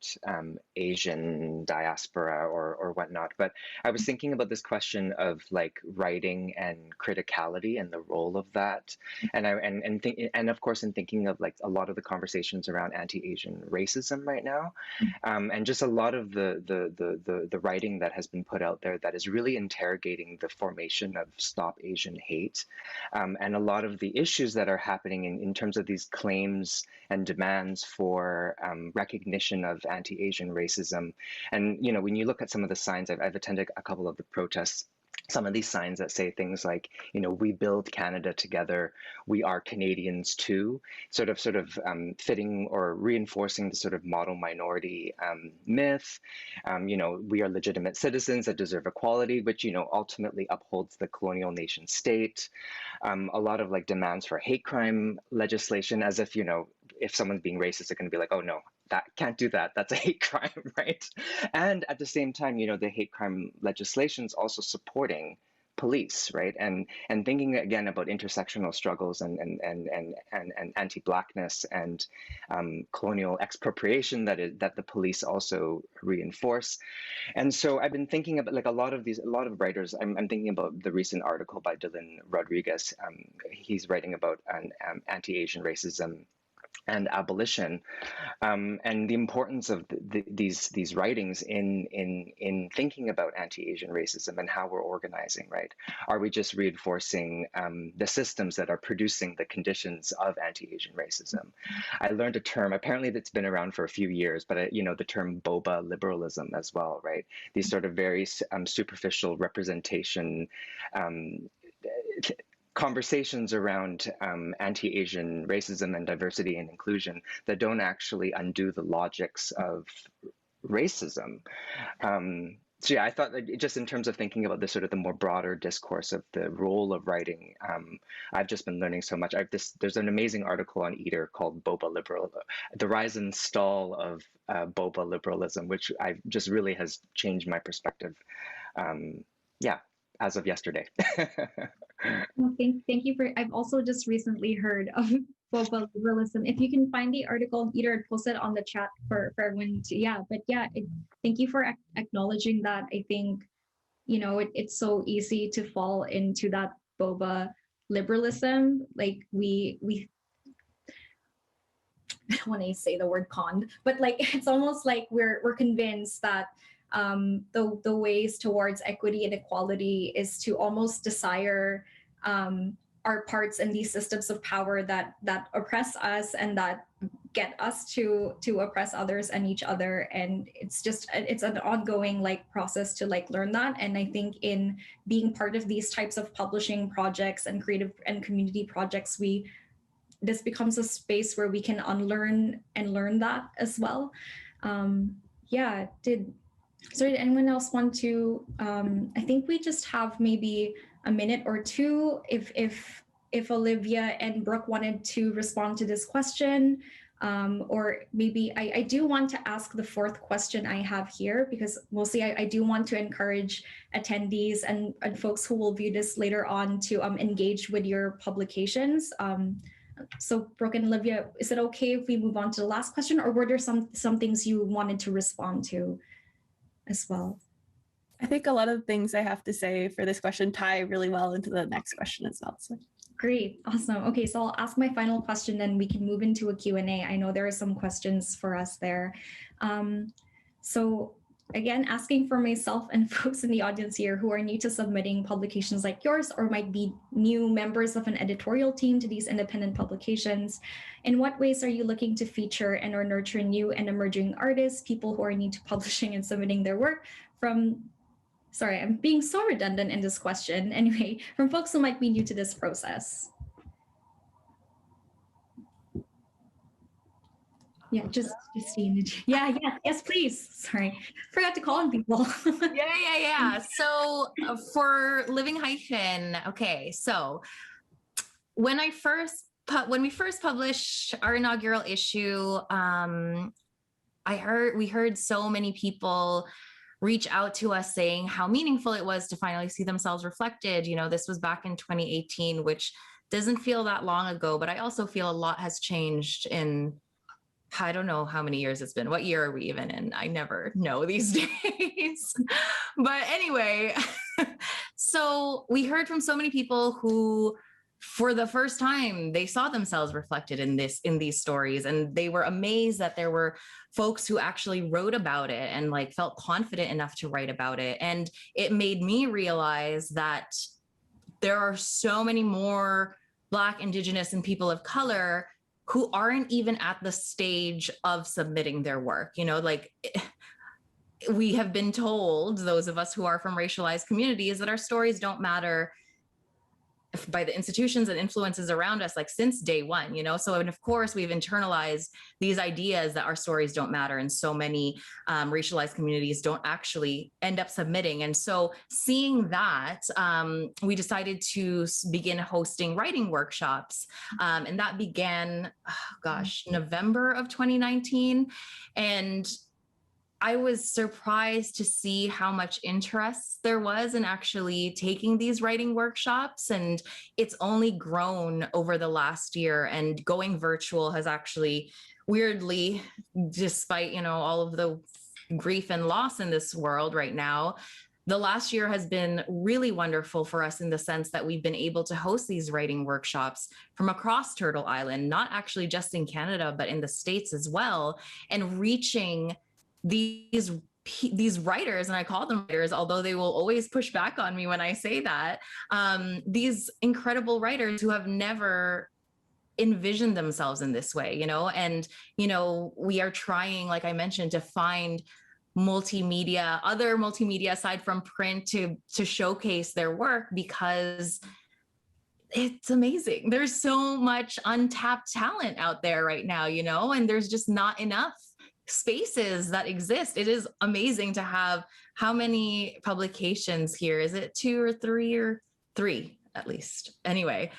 Asian diaspora or whatnot, but I was thinking about this question of like writing and criticality and the role of that, and of course in thinking of like a lot of the conversations around anti-Asian racism right now, and just a lot of the writing that has been put out there that is really interrogating the formation of stop Asian hate. And a lot of the issues that are happening in terms of these claims and demands for recognition of anti-Asian racism. And, you know, when you look at some of the signs, I've attended a couple of the protests, some of these signs that say things like, you know, we build Canada together, we are Canadians too, sort of fitting or reinforcing the sort of model minority myth. You know, we are legitimate citizens that deserve equality, which, you know, ultimately upholds the colonial nation state. A lot of like demands for hate crime legislation, as if, you know, if someone's being racist, they're going to be like, oh no, that can't do that. That's a hate crime, right? And at the same time, you know, the hate crime legislation is also supporting police, right? And thinking again about intersectional struggles and anti-Blackness and colonial expropriation that the police also reinforce. And so I've been thinking about like a lot of writers. I'm thinking about the recent article by Dylan Rodriguez. He's writing about anti-Asian racism and abolition, and the importance of these writings in thinking about anti-Asian racism and how we're organizing, right? Are we just reinforcing the systems that are producing the conditions of anti-Asian racism? I learned a term, apparently that's been around for a few years, but you know, the term Boba liberalism as well, right? These sort of very superficial representation, conversations around anti-Asian racism and diversity and inclusion that don't actually undo the logics of racism. So yeah, I thought that just in terms of thinking about the sort of the more broader discourse of the role of writing, I've just been learning so much. There's an amazing article on Eater called Boba The Rise and Stall of Boba Liberalism, which I just really has changed my perspective. Yeah, as of yesterday. Well, thank you for. I've also just recently heard of Boba liberalism. If you can find the article, either post it on the chat for everyone to. Yeah, but yeah, thank you for acknowledging that. I think, you know, it's so easy to fall into that Boba liberalism. Like we I don't want to say the word conned, but like it's almost like we're convinced that the ways towards equity and equality is to almost desire our parts in these systems of power that oppress us and that get us to oppress others and each other. And it's an ongoing like process to like learn that. And I think in being part of these types of publishing projects and creative and community projects, this becomes a space where we can unlearn and learn that as well. Sorry, did anyone else want to, I think we just have maybe a minute or two if Olivia and Brooke wanted to respond to this question, or maybe I do want to ask the fourth question I have here, because mostly I do want to encourage attendees and folks who will view this later on to engage with your publications. So Brooke and Olivia, is it okay if we move on to the last question, or were there some things you wanted to respond to as well? I think a lot of things I have to say for this question tie really well into the next question as well. So. Great, awesome. Okay, so I'll ask my final question, then we can move into a Q&A. I know there are some questions for us there. So again, asking for myself and folks in the audience here who are new to submitting publications like yours, or might be new members of an editorial team to these independent publications, in what ways are you looking to feature and or nurture new and emerging artists, people who are new to publishing and submitting their work from, sorry, I'm being so redundant in this question. Anyway, from folks who might be new to this process? Yeah, just seeing. Yeah, yes, please. Sorry, forgot to call on people. Yeah. So for Living Hyphen, okay. So when we first published our inaugural issue, we heard so many people reach out to us saying how meaningful it was to finally see themselves reflected. You know, this was back in 2018, which doesn't feel that long ago, but I also feel a lot has changed in, I don't know how many years it's been. What year are we even in? I never know these days. But anyway, so we heard from so many people who, for the first time, they saw themselves reflected in these stories, and they were amazed that there were folks who actually wrote about it and like felt confident enough to write about it. And it made me realize that there are so many more Black, Indigenous, and people of color who aren't even at the stage of submitting their work. You know, like we have been told, those of us who are from racialized communities, that our stories don't matter by the institutions and influences around us, like since day one, you know? So, and of course, we've internalized these ideas that our stories don't matter, and so many racialized communities don't actually end up submitting. And so seeing that, we decided to begin hosting writing workshops. And that began, November of 2019. And I was surprised to see how much interest there was in actually taking these writing workshops. And it's only grown over the last year, and going virtual has actually, weirdly, despite, you know, all of the grief and loss in this world right now, the last year has been really wonderful for us in the sense that we've been able to host these writing workshops from across Turtle Island, not actually just in Canada, but in the States as well, and reaching these writers, and I call them writers, although they will always push back on me when I say that, these incredible writers who have never envisioned themselves in this way, you know? And, you know, we are trying, like I mentioned, to find other multimedia aside from print to showcase their work, because it's amazing. There's so much untapped talent out there right now, you know, and there's just not enough spaces that exist. It is amazing to have how many publications here? Is it 2 or 3 or 3 at least? Anyway,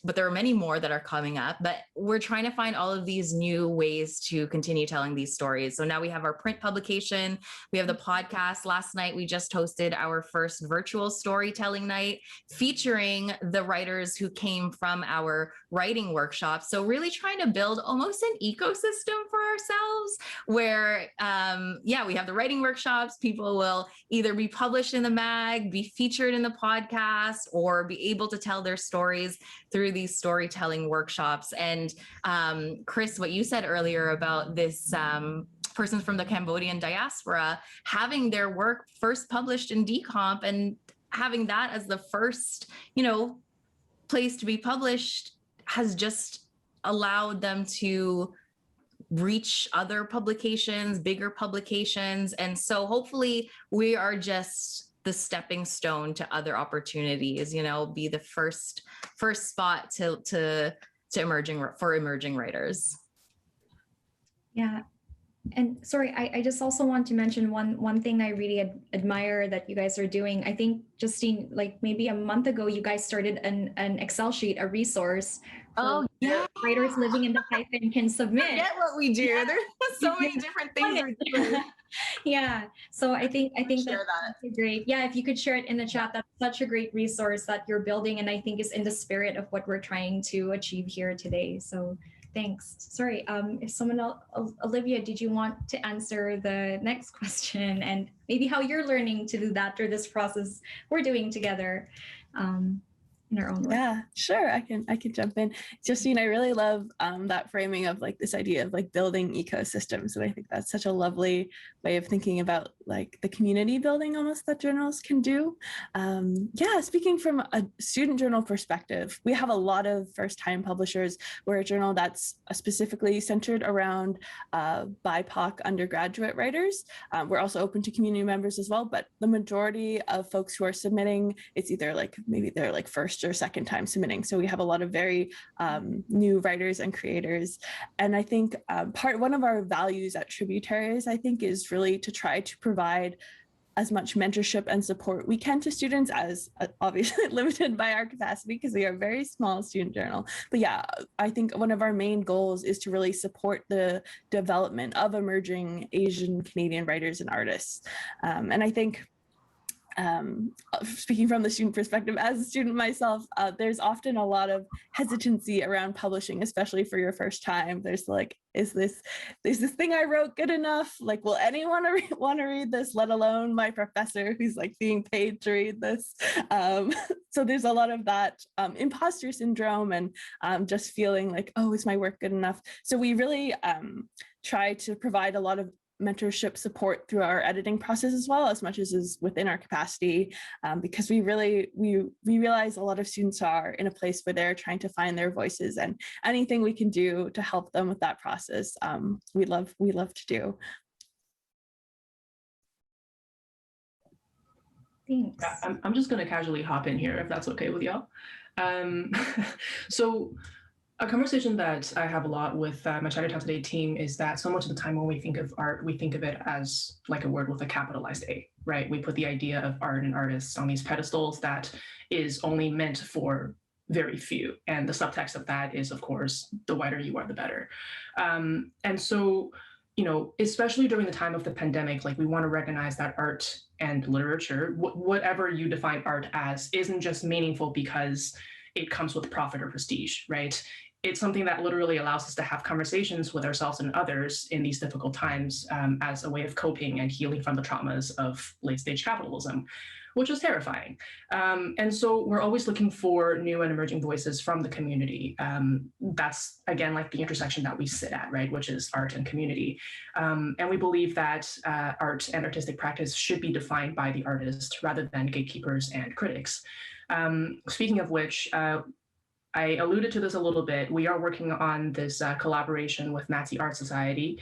but there are many more that are coming up, but we're trying to find all of these new ways to continue telling these stories. So now we have our print publication, we have the podcast. Last night, we just hosted our first virtual storytelling night featuring the writers who came from our writing workshops. So really trying to build almost an ecosystem for ourselves where, we have the writing workshops. People will either be published in the mag, be featured in the podcast, or be able to tell their stories through these storytelling workshops. And Chris, what you said earlier about this person from the Cambodian diaspora having their work first published in Decomp and having that as the first, you know, place to be published has just allowed them to reach other publications, bigger publications. And so hopefully we are just the stepping stone to other opportunities, you know, be the first spot to emerging writers. Yeah. And sorry, I just also want to mention one thing I really admire that you guys are doing. I think, Justine, like maybe a month ago, you guys started an Excel sheet, a resource. Writers living in the Hyphen can submit. Forget what we do. Yeah. There's so many different things we do. Yeah. So I think that's great. Yeah, if you could share it in the chat, that's such a great resource that you're building, and I think is in the spirit of what we're trying to achieve here today. So thanks. Sorry, if someone else, Olivia, did you want to answer the next question and maybe how you're learning to do that through this process we're doing together? In our own way. Yeah, sure. I can jump in. Justine, I really love that framing of like this idea of like building ecosystems. And I think that's such a lovely way of thinking about like the community building almost that journals can do. Speaking from a student journal perspective, we have a lot of first-time publishers. We're a journal that's specifically centered around BIPOC undergraduate writers. We're also open to community members as well, but the majority of folks who are submitting, it's either like maybe they're like first or second time submitting. So we have a lot of very new writers and creators. And I think one of our values at Tributaries, I think, is really to try to provide as much mentorship and support we can to students, as obviously limited by our capacity because we are a very small student journal. But yeah, I think one of our main goals is to really support the development of emerging Asian Canadian writers and artists. And I think speaking from the student perspective, as a student myself, there's often a lot of hesitancy around publishing, especially for your first time. There's like, is this thing I wrote good enough? Like, will anyone want to read this, let alone my professor who's like being paid to read this? So there's a lot of that imposter syndrome and just feeling like, oh, is my work good enough? So we really try to provide a lot of mentorship support through our editing process as well, as much as is within our capacity, because we realize a lot of students are in a place where they're trying to find their voices, and anything we can do to help them with that process, we love to do. Thanks. I'm just going to casually hop in here if that's okay with y'all. So a conversation that I have a lot with my Chinatown Today team is that so much of the time when we think of art, we think of it as like a word with a capitalized A, right? We put the idea of art and artists on these pedestals that is only meant for very few. And the subtext of that is, of course, the whiter you are, the better. And so, you know, especially during the time of the pandemic, like we want to recognize that art and literature, whatever you define art as, isn't just meaningful because it comes with profit or prestige, right? It's something that literally allows us to have conversations with ourselves and others in these difficult times as a way of coping and healing from the traumas of late-stage capitalism, which is terrifying. And so we're always looking for new and emerging voices from the community. That's, again, like the intersection that we sit at, right, which is art and community. And we believe that art and artistic practice should be defined by the artist rather than gatekeepers and critics. Speaking of which, I alluded to this a little bit. We are working on this collaboration with Nazi Art Society,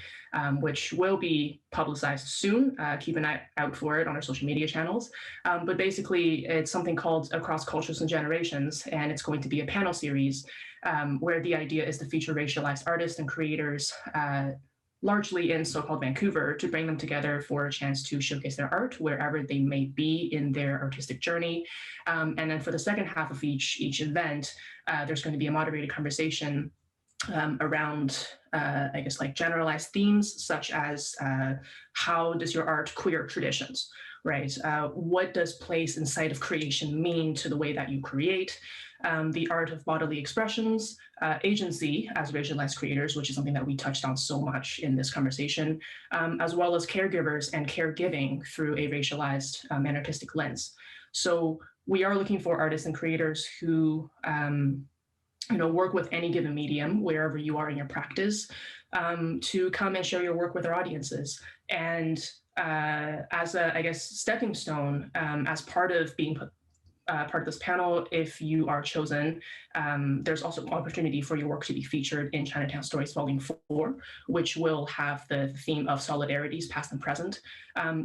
which will be publicized soon. Keep an eye out for it on our social media channels. But basically, it's something called Across Cultures and Generations, and it's going to be a panel series where the idea is to feature racialized artists and creators largely in so-called Vancouver, to bring them together for a chance to showcase their art wherever they may be in their artistic journey. And then for the second half of each event, there's going to be a moderated conversation around, I guess, like generalized themes, such as how does your art queer traditions, right? What does place and site of creation mean to the way that you create? The art of bodily expressions, agency as racialized creators, which is something that we touched on so much in this conversation, as well as caregivers and caregiving through a racialized and artistic lens. So we are looking for artists and creators who work with any given medium, wherever you are in your practice, to come and share your work with our audiences. And as a, I guess, stepping stone, as part of being part of this panel, if you are chosen, there's also an opportunity for your work to be featured in Chinatown Stories Volume 4, which will have the theme of solidarities, past and present,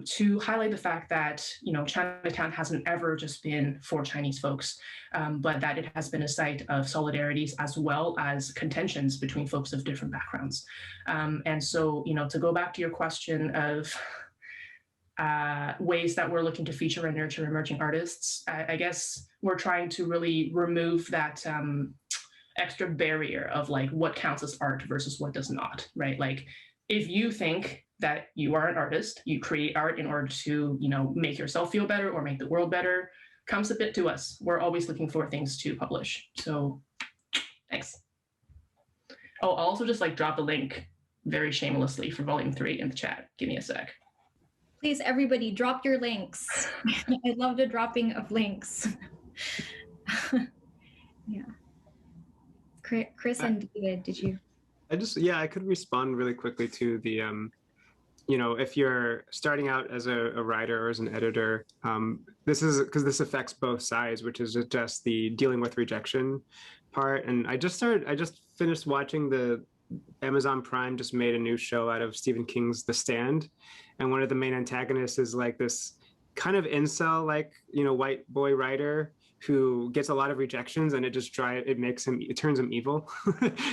to highlight the fact that, you know, Chinatown hasn't ever just been for Chinese folks, but that it has been a site of solidarities as well as contentions between folks of different backgrounds. And so, you know, to go back to your question of ways that we're looking to feature and nurture emerging artists, I guess we're trying to really remove that extra barrier of like what counts as art versus what does not, right? Like if you think that you are an artist, you create art in order to, you know, make yourself feel better or make the world better, come submit to us. We're always looking for things to publish. So thanks. Oh, I'll also just like drop the link very shamelessly for Volume 3 in the chat. Give me a sec. Please, everybody, drop your links. I love the dropping of links. Yeah. Chris and David, did you? I could respond really quickly to the, you know, if you're starting out as a writer or as an editor, this is because this affects both sides, which is just the dealing with rejection part. And I just finished watching the Amazon Prime just made a new show out of Stephen King's The Stand. And one of the main antagonists is like this kind of incel, like, you know, white boy writer who gets a lot of rejections, and it turns him evil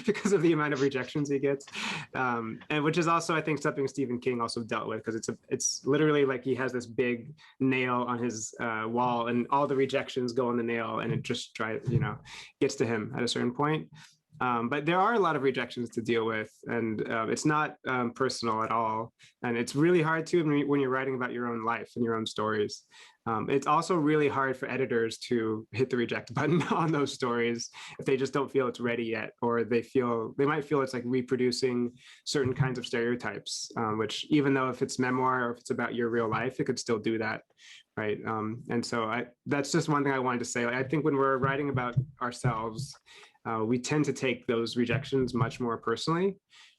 because of the amount of rejections he gets. And which is also, I think, something Stephen King also dealt with, because it's literally like he has this big nail on his wall, and all the rejections go on the nail, and it just gets to him at a certain point. But there are a lot of rejections to deal with, and it's not personal at all. And it's really hard to when you're writing about your own life and your own stories. It's also really hard for editors to hit the reject button on those stories if they just don't feel it's ready yet, or they might feel it's like reproducing certain kinds of stereotypes, which even though if it's memoir or if it's about your real life, it could still do that. Right. And so that's just one thing I wanted to say. Like, I think when we're writing about ourselves, we tend to take those rejections much more personally,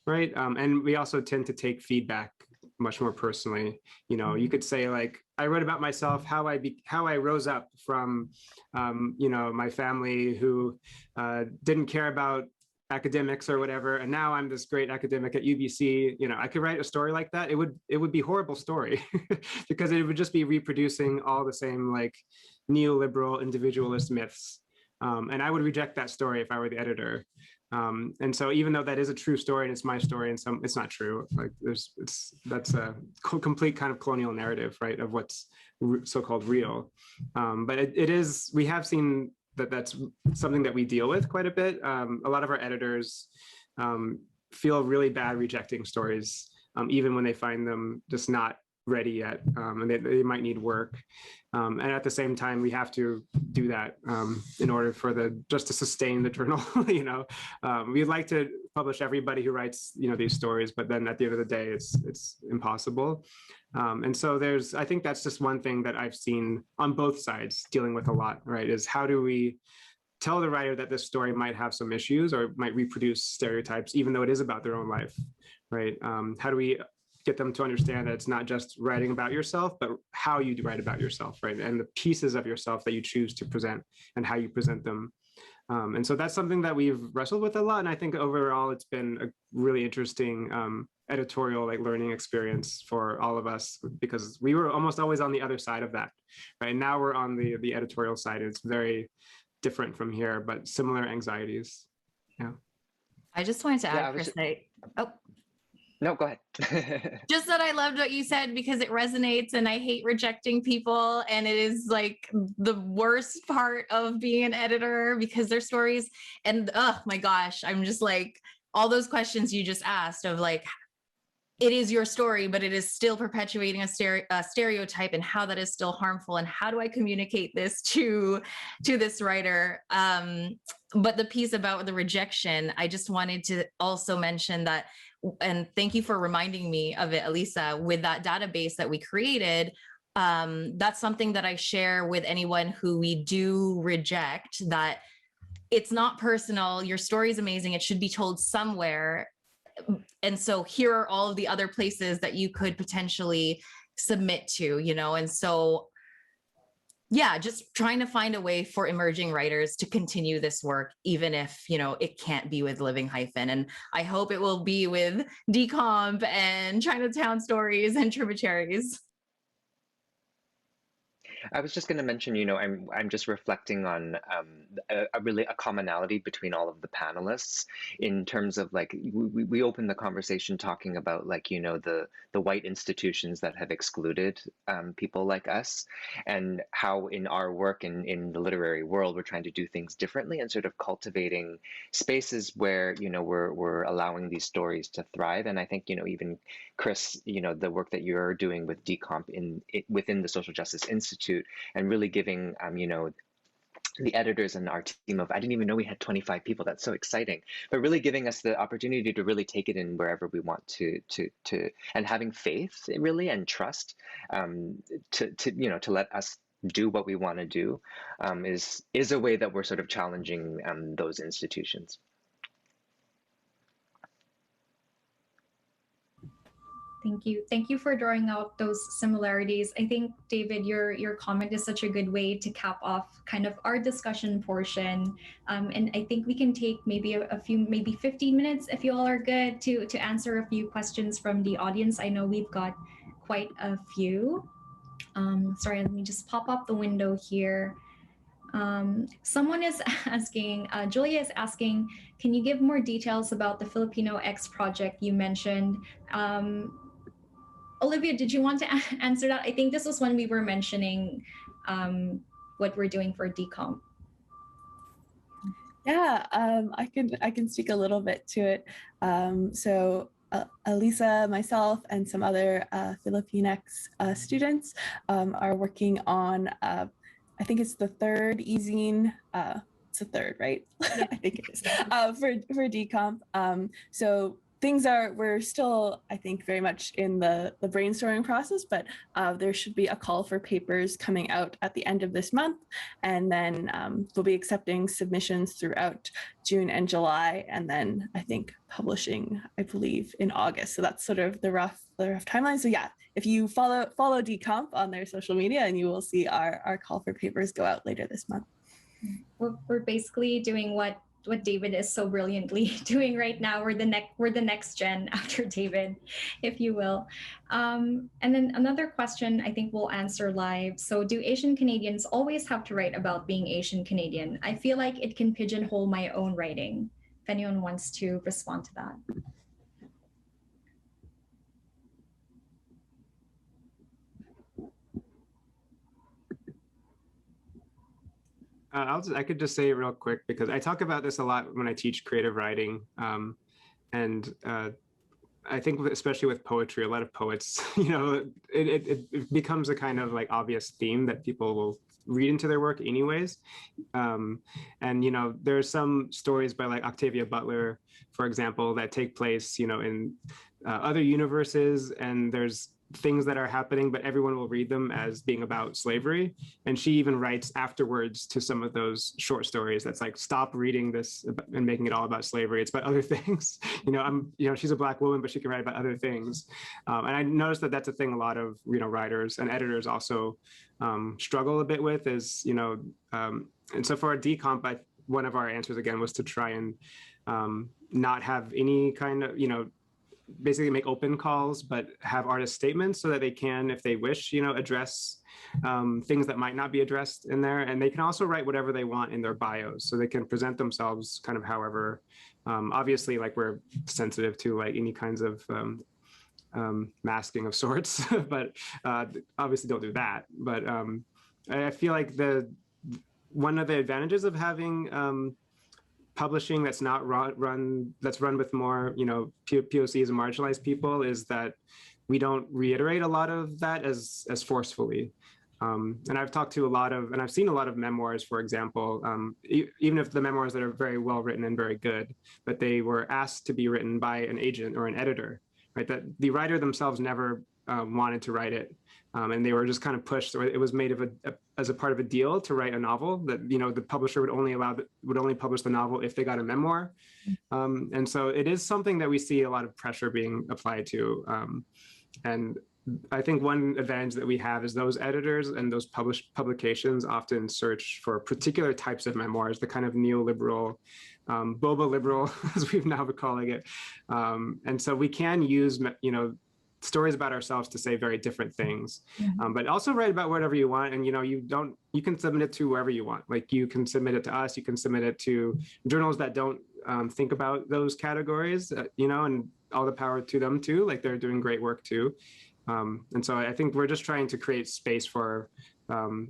right? And we also tend to take feedback much more personally. You know, you could say like, I wrote about myself, how I rose up from, you know, my family who didn't care about academics or whatever, and now I'm this great academic at UBC. You know, I could write a story like that. It would be a horrible story because it would just be reproducing all the same like neoliberal individualist myths. And I would reject that story if I were the editor. And so even though that is a true story and it's my story, and it's not true. Like that's a complete kind of colonial narrative, right, of what's so-called real. But it is, we have seen that's something that we deal with quite a bit. A lot of our editors feel really bad rejecting stories, even when they find them just not ready yet, and they might need work. And at the same time, we have to do that in order for just to sustain the journal. You know, we'd like to publish everybody who writes, you know, these stories, but then at the end of the day, it's impossible. And so I think that's just one thing that I've seen on both sides dealing with a lot, right? Is how do we tell the writer that this story might have some issues or might reproduce stereotypes, even though it is about their own life, right? How do we get them to understand that it's not just writing about yourself, but how you write about yourself, right? And the pieces of yourself that you choose to present and how you present them. And so that's something that we've wrestled with a lot. And I think overall, it's been a really interesting editorial like learning experience for all of us, because we were almost always on the other side of that, right? And now we're on the editorial side. It's very different from here, but similar anxieties. Yeah. I just wanted to add, Chris, no, go ahead. Just that I loved what you said because it resonates, and I hate rejecting people. And it is like the worst part of being an editor because their stories, and oh my gosh, I'm just like, all those questions you just asked of like, it is your story, but it is still perpetuating a stereotype, and how that is still harmful. And how do I communicate this to this writer? But the piece about the rejection, I just wanted to also mention that, and thank you for reminding me of it, Elisa, with that database that we created. That's something that I share with anyone who we do reject, that it's not personal. Your story is amazing. It should be told somewhere. And so here are all of the other places that you could potentially submit to, you know? And so, yeah, just trying to find a way for emerging writers to continue this work, even if, you know, it can't be with Living Hyphen. And I hope it will be with Decomp and Chinatown Stories and Tributaries. I was just going to mention, you know, I'm just reflecting on a commonality between all of the panelists in terms of like we opened the conversation talking about like, you know, the white institutions that have excluded people like us, and how in our work in the literary world we're trying to do things differently and sort of cultivating spaces where, you know, we're allowing these stories to thrive. And I think, you know, even Chris, you know, the work that you're doing with Decomp within the Social Justice Institute, and really giving, you know, the editors and our team of, I didn't even know we had 25 people. That's so exciting. But really giving us the opportunity to really take it in wherever we want to and having faith really and trust to you know, to let us do what we want to do is a way that we're sort of challenging those institutions. Thank you. Thank you for drawing out those similarities. I think, David, your comment is such a good way to cap off kind of our discussion portion. And I think we can take maybe maybe 15 minutes, if you all are good, to answer a few questions from the audience. I know we've got quite a few. Sorry, let me just pop up the window here. Someone is asking, Julia is asking, can you give more details about the Filipino X project you mentioned? Olivia, did you want to answer that? I think this was when we were mentioning what we're doing for Decomp. Yeah, I can speak a little bit to it. So Elisa, myself, and some other Filipinx students are working on, I think it's the third e-zine. It's the third, right? Yeah. I think it is, for Decomp. So we're still, I think, very much in the brainstorming process, but there should be a call for papers coming out at the end of this month. And then we'll be accepting submissions throughout June and July, and then I think publishing, I believe, in August. So that's sort of the rough timeline. So yeah, if you follow Decomp on their social media, and you will see our call for papers go out later this month. We're basically doing what David is so brilliantly doing right now. We're the next gen after David, if you will. And then another question I think we'll answer live. So do Asian Canadians always have to write about being Asian Canadian? I feel like it can pigeonhole my own writing. If anyone wants to respond to that. I could just say it real quick, because I talk about this a lot when I teach creative writing. And I think especially with poetry, a lot of poets, it becomes a kind of like obvious theme that people will read into their work anyways. And, there are some stories by like Octavia Butler, for example, that take place, in other universes, and there's things that are happening, but everyone will read them as being about slavery. And she even writes afterwards to some of those short stories that's like, stop reading this and making it all about slavery. It's about other things. She's a Black woman, but she can write about other things. And I noticed that that's a thing a lot of, writers and editors also struggle a bit with is, and so for our decomp, one of our answers again was to try and not have any kind of, basically make open calls, but have artist statements so that they can, if they wish, address things that might not be addressed in there. And they can also write whatever they want in their bios, so they can present themselves kind of however. Obviously, like, we're sensitive to like any kinds of masking of sorts, but obviously don't do that. But I feel like one of the advantages of having publishing that's not run with more, POCs and marginalized people is that we don't reiterate a lot of that as forcefully. And I've talked to and I've seen a lot of memoirs, for example, even if the memoirs that are very well written and very good, but they were asked to be written by an agent or an editor, right? That the writer themselves never wanted to write it. And they were just kind of pushed, or it was made as a part of a deal to write a novel that, the publisher would only publish the novel if they got a memoir. And so it is something that we see a lot of pressure being applied to. And I think one advantage that we have is those editors and those publications often search for particular types of memoirs, the kind of neoliberal, Boba liberal, as we've now been calling it. And so we can use, stories about ourselves to say very different things, but also write about whatever you want. And you can submit it to wherever you want. Like, you can submit it to us, you can submit it to journals that don't think about those categories, and all the power to them too. Like, they're doing great work too. And so I think we're just trying to create space for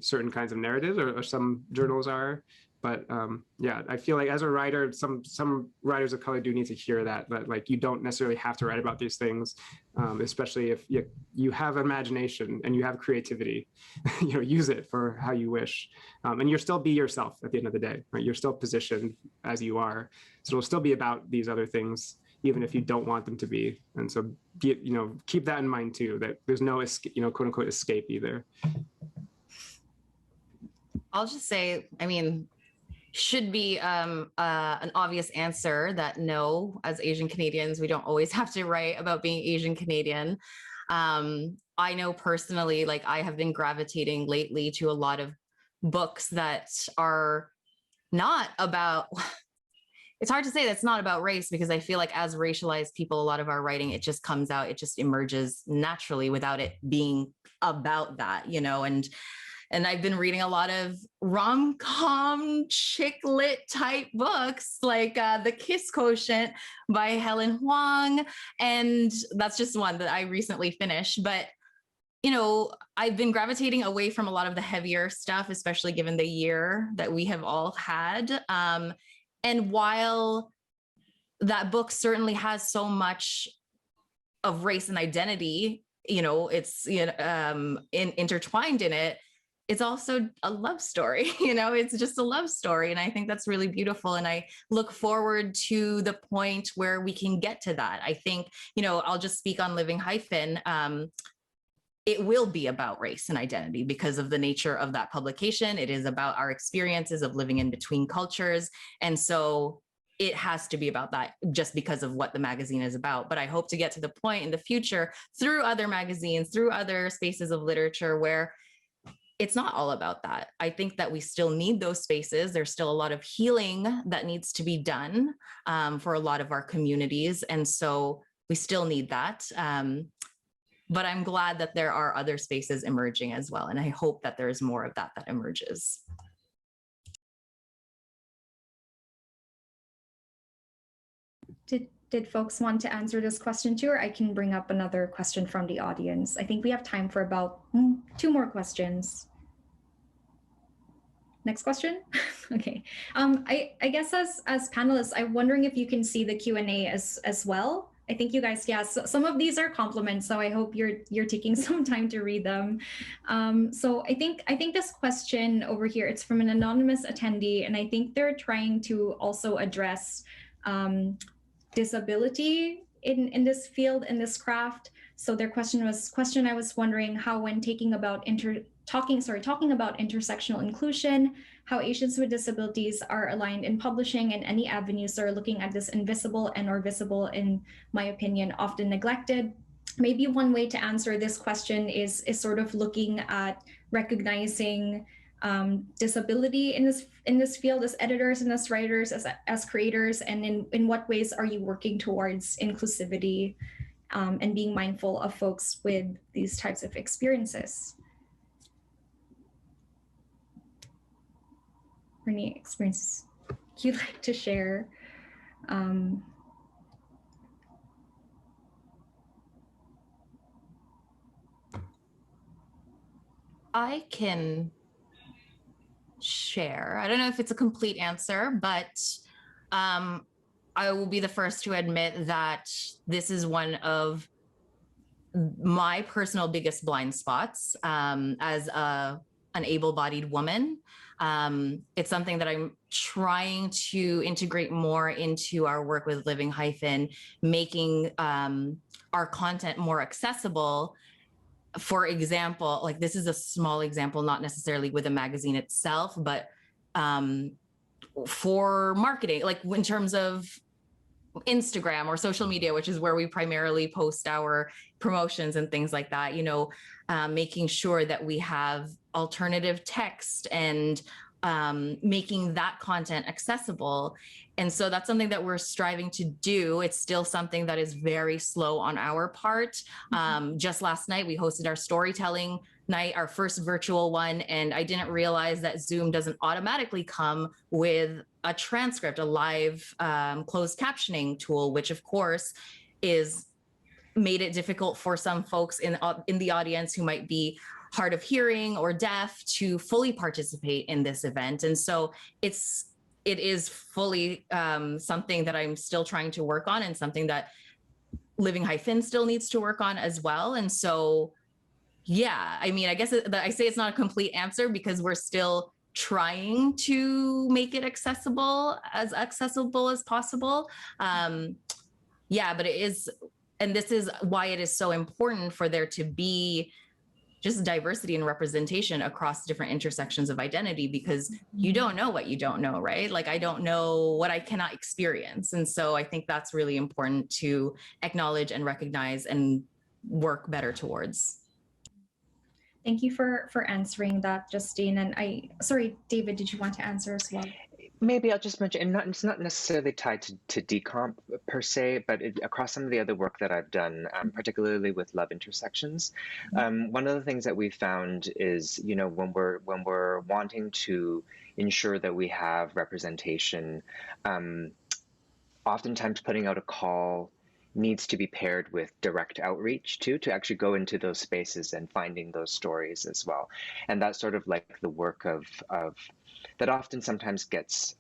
certain kinds of narratives, or some journals are. But yeah, I feel like as a writer, some writers of color do need to hear that like, you don't necessarily have to write about these things, especially if you have imagination and you have creativity. Use it for how you wish, and you'll still be yourself at the end of the day, right? You're still positioned as you are, so it'll still be about these other things, even if you don't want them to be. And so, keep that in mind too, that there's no quote unquote escape either. I'll just say, should be an obvious answer that no, as Asian Canadians, we don't always have to write about being Asian Canadian. I know personally, like, I have been gravitating lately to a lot of books that are not about, it's hard to say that's not about race, because I feel like as racialized people, a lot of our writing, it just comes out, it just emerges naturally without it being about that, and I've been reading a lot of rom-com chick lit type books, like The Kiss Quotient by Helen Huang. And that's just one that I recently finished. But, I've been gravitating away from a lot of the heavier stuff, especially given the year that we have all had. And while that book certainly has so much of race and identity, it's intertwined in it, it's also a love story. It's just a love story. And I think that's really beautiful. And I look forward to the point where we can get to that. I think, I'll just speak on Living Hyphen. It will be about race and identity because of the nature of that publication. It is about our experiences of living in between cultures. And so it has to be about that just because of what the magazine is about. But I hope to get to the point in the future through other magazines, through other spaces of literature where it's not all about that. I think that we still need those spaces. There's still a lot of healing that needs to be done for a lot of our communities. And so we still need that. But I'm glad that there are other spaces emerging as well. And I hope that there's more of that emerges. Did folks want to answer this question too, or I can bring up another question from the audience? I think we have time for about 2 more questions. Next question. Okay. I guess as panelists, I'm wondering if you can see the Q&A as well. I think you guys, some of these are compliments, so I hope you're taking some time to read them. So I think this question over here, it's from an anonymous attendee, and I think they're trying to also address disability in this field, in this craft. So their question I was wondering how, when talking about intersectional inclusion, how Asians with disabilities are aligned in publishing, and any avenues that are looking at this invisible and or visible, in my opinion, often neglected. Maybe one way to answer this question is sort of looking at recognizing disability in this field as editors and as writers, as creators, and in what ways are you working towards inclusivity and being mindful of folks with these types of experiences? Any experiences you'd like to share? I can share. I don't know if it's a complete answer, but I will be the first to admit that this is one of my personal biggest blind spots as an able-bodied woman. It's something that I'm trying to integrate more into our work with Living Hyphen, making our content more accessible. For example, like this is a small example, not necessarily with a magazine itself, but for marketing, like in terms of Instagram or social media, which is where we primarily post our promotions and things like that, making sure that we have alternative text and making that content accessible. And so that's something that we're striving to do. It's still something that is very slow on our part. Just last night, we hosted our storytelling night, our first virtual one, and I didn't realize that Zoom doesn't automatically come with a transcript, a live closed captioning tool, which of course is made it difficult for some folks in the audience who might be hard of hearing or deaf to fully participate in this event. And so it is fully something that I'm still trying to work on, and something that Living Hyphen still needs to work on as well. And so, yeah, I mean, I guess I say it's not a complete answer because we're still trying to make it accessible as possible. Yeah, but it is, and this is why it is so important for there to be just diversity and representation across different intersections of identity, because you don't know what you don't know, right? Like I don't know what I cannot experience. And so I think that's really important to acknowledge and recognize and work better towards. Thank you for answering that, Justine. And sorry, David, did you want to answer as well? Maybe I'll just mention, and it's not necessarily tied to decomp per se, but across some of the other work that I've done, particularly with love intersections, one of the things that we found is, when we're wanting to ensure that we have representation, oftentimes putting out a call needs to be paired with direct outreach too, to actually go into those spaces and finding those stories as well. And that's sort of like the work of that often sometimes gets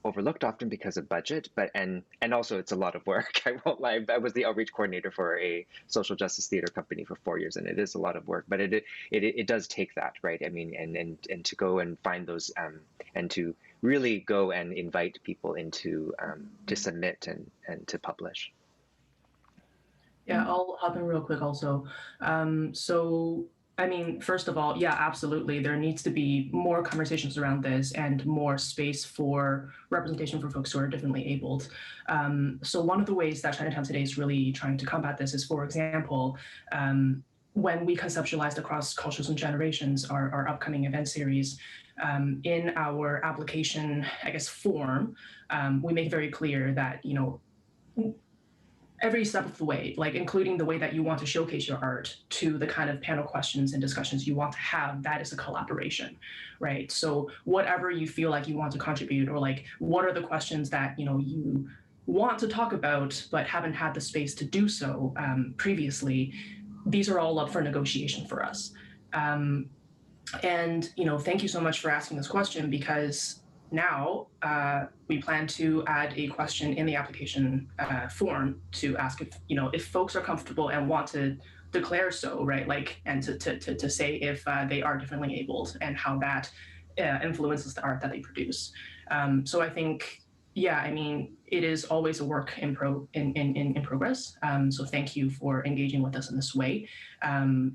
overlooked often because of budget, but and also it's a lot of work. I won't lie. I was the outreach coordinator for a social justice theater company for 4 years, and it is a lot of work. But it does take that, right? I mean, and to go and find those and to really go and invite people into to submit and to publish. Yeah, I'll hop in real quick also. So, I mean, first of all, yeah, absolutely. There needs to be more conversations around this and more space for representation for folks who are differently abled. So one of the ways that Chinatown Today is really trying to combat this is, for example, when we conceptualized Across Cultures and Generations, our upcoming event series, in our application, I guess, form, we make very clear that, you know, every step of the way, like including the way that you want to showcase your art to the kind of panel questions and discussions you want to have, that is a collaboration, right? So whatever you feel like you want to contribute, or like what are the questions that, you know, you want to talk about but haven't had the space to do so previously, these are all up for negotiation for us. And, you know, thank you so much for asking this question, because now we plan to add a question in the application form to ask if, you know, if folks are comfortable and want to declare so, right? Like, and to say if they are differently abled and how that influences the art that they produce. So I think, yeah, I mean, it is always a work in progress. So thank you for engaging with us in this way.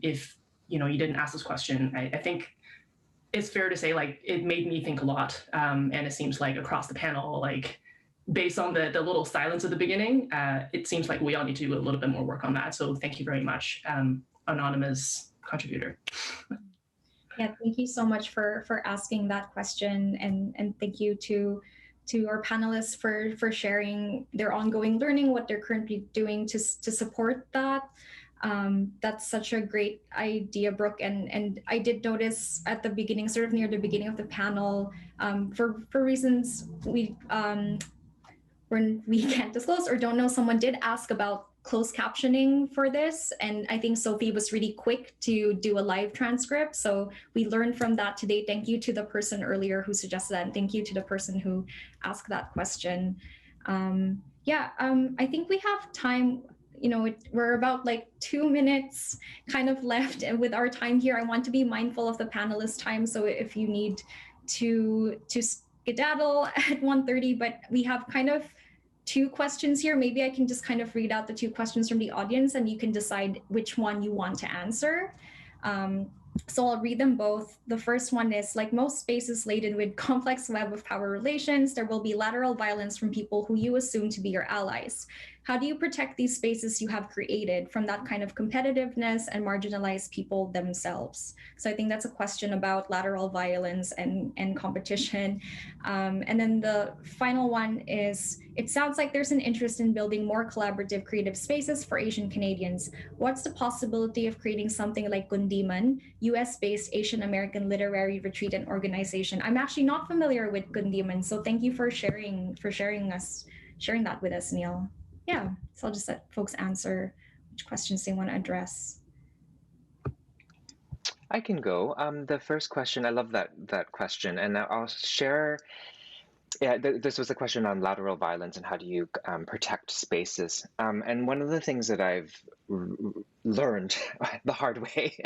If, you know, you didn't ask this question, I think it's fair to say, like, it made me think a lot. And it seems like across the panel, like, based on the little silence at the beginning, it seems like we all need to do a little bit more work on that. So thank you very much, anonymous contributor. Yeah, thank you so much for asking that question, and thank you to our panelists for sharing their ongoing learning, what they're currently doing to support that. That's such a great idea, Brooke. And I did notice at the beginning, sort of near the beginning of the panel, for reasons we can't disclose or don't know, someone did ask about closed captioning for this. And I think Sophie was really quick to do a live transcript. So we learned from that today. Thank you to the person earlier who suggested that. And thank you to the person who asked that question. I think we have time. You know, we're about like 2 minutes kind of left, and with our time here, I want to be mindful of the panelists' time. So if you need to skedaddle at 1:30, but we have kind of 2 questions here. Maybe I can just kind of read out the 2 questions from the audience, and you can decide which one you want to answer. So I'll read them both. The first one is, like most spaces laden with complex web of power relations, there will be lateral violence from people who you assume to be your allies. How do you protect these spaces you have created from that kind of competitiveness and marginalized people themselves? So I think that's a question about lateral violence and competition. And then the final one is, it sounds like there's an interest in building more collaborative creative spaces for Asian Canadians. What's the possibility of creating something like Gundiman, US-based Asian American literary retreat and organization? I'm actually not familiar with Gundiman, so thank you for sharing that with us, Neil. Yeah, so I'll just let folks answer which questions they want to address. I can go. The first question, I love that question, and I'll share. Yeah, this was a question on lateral violence and how do you protect spaces. And one of the things that I've learned the hard way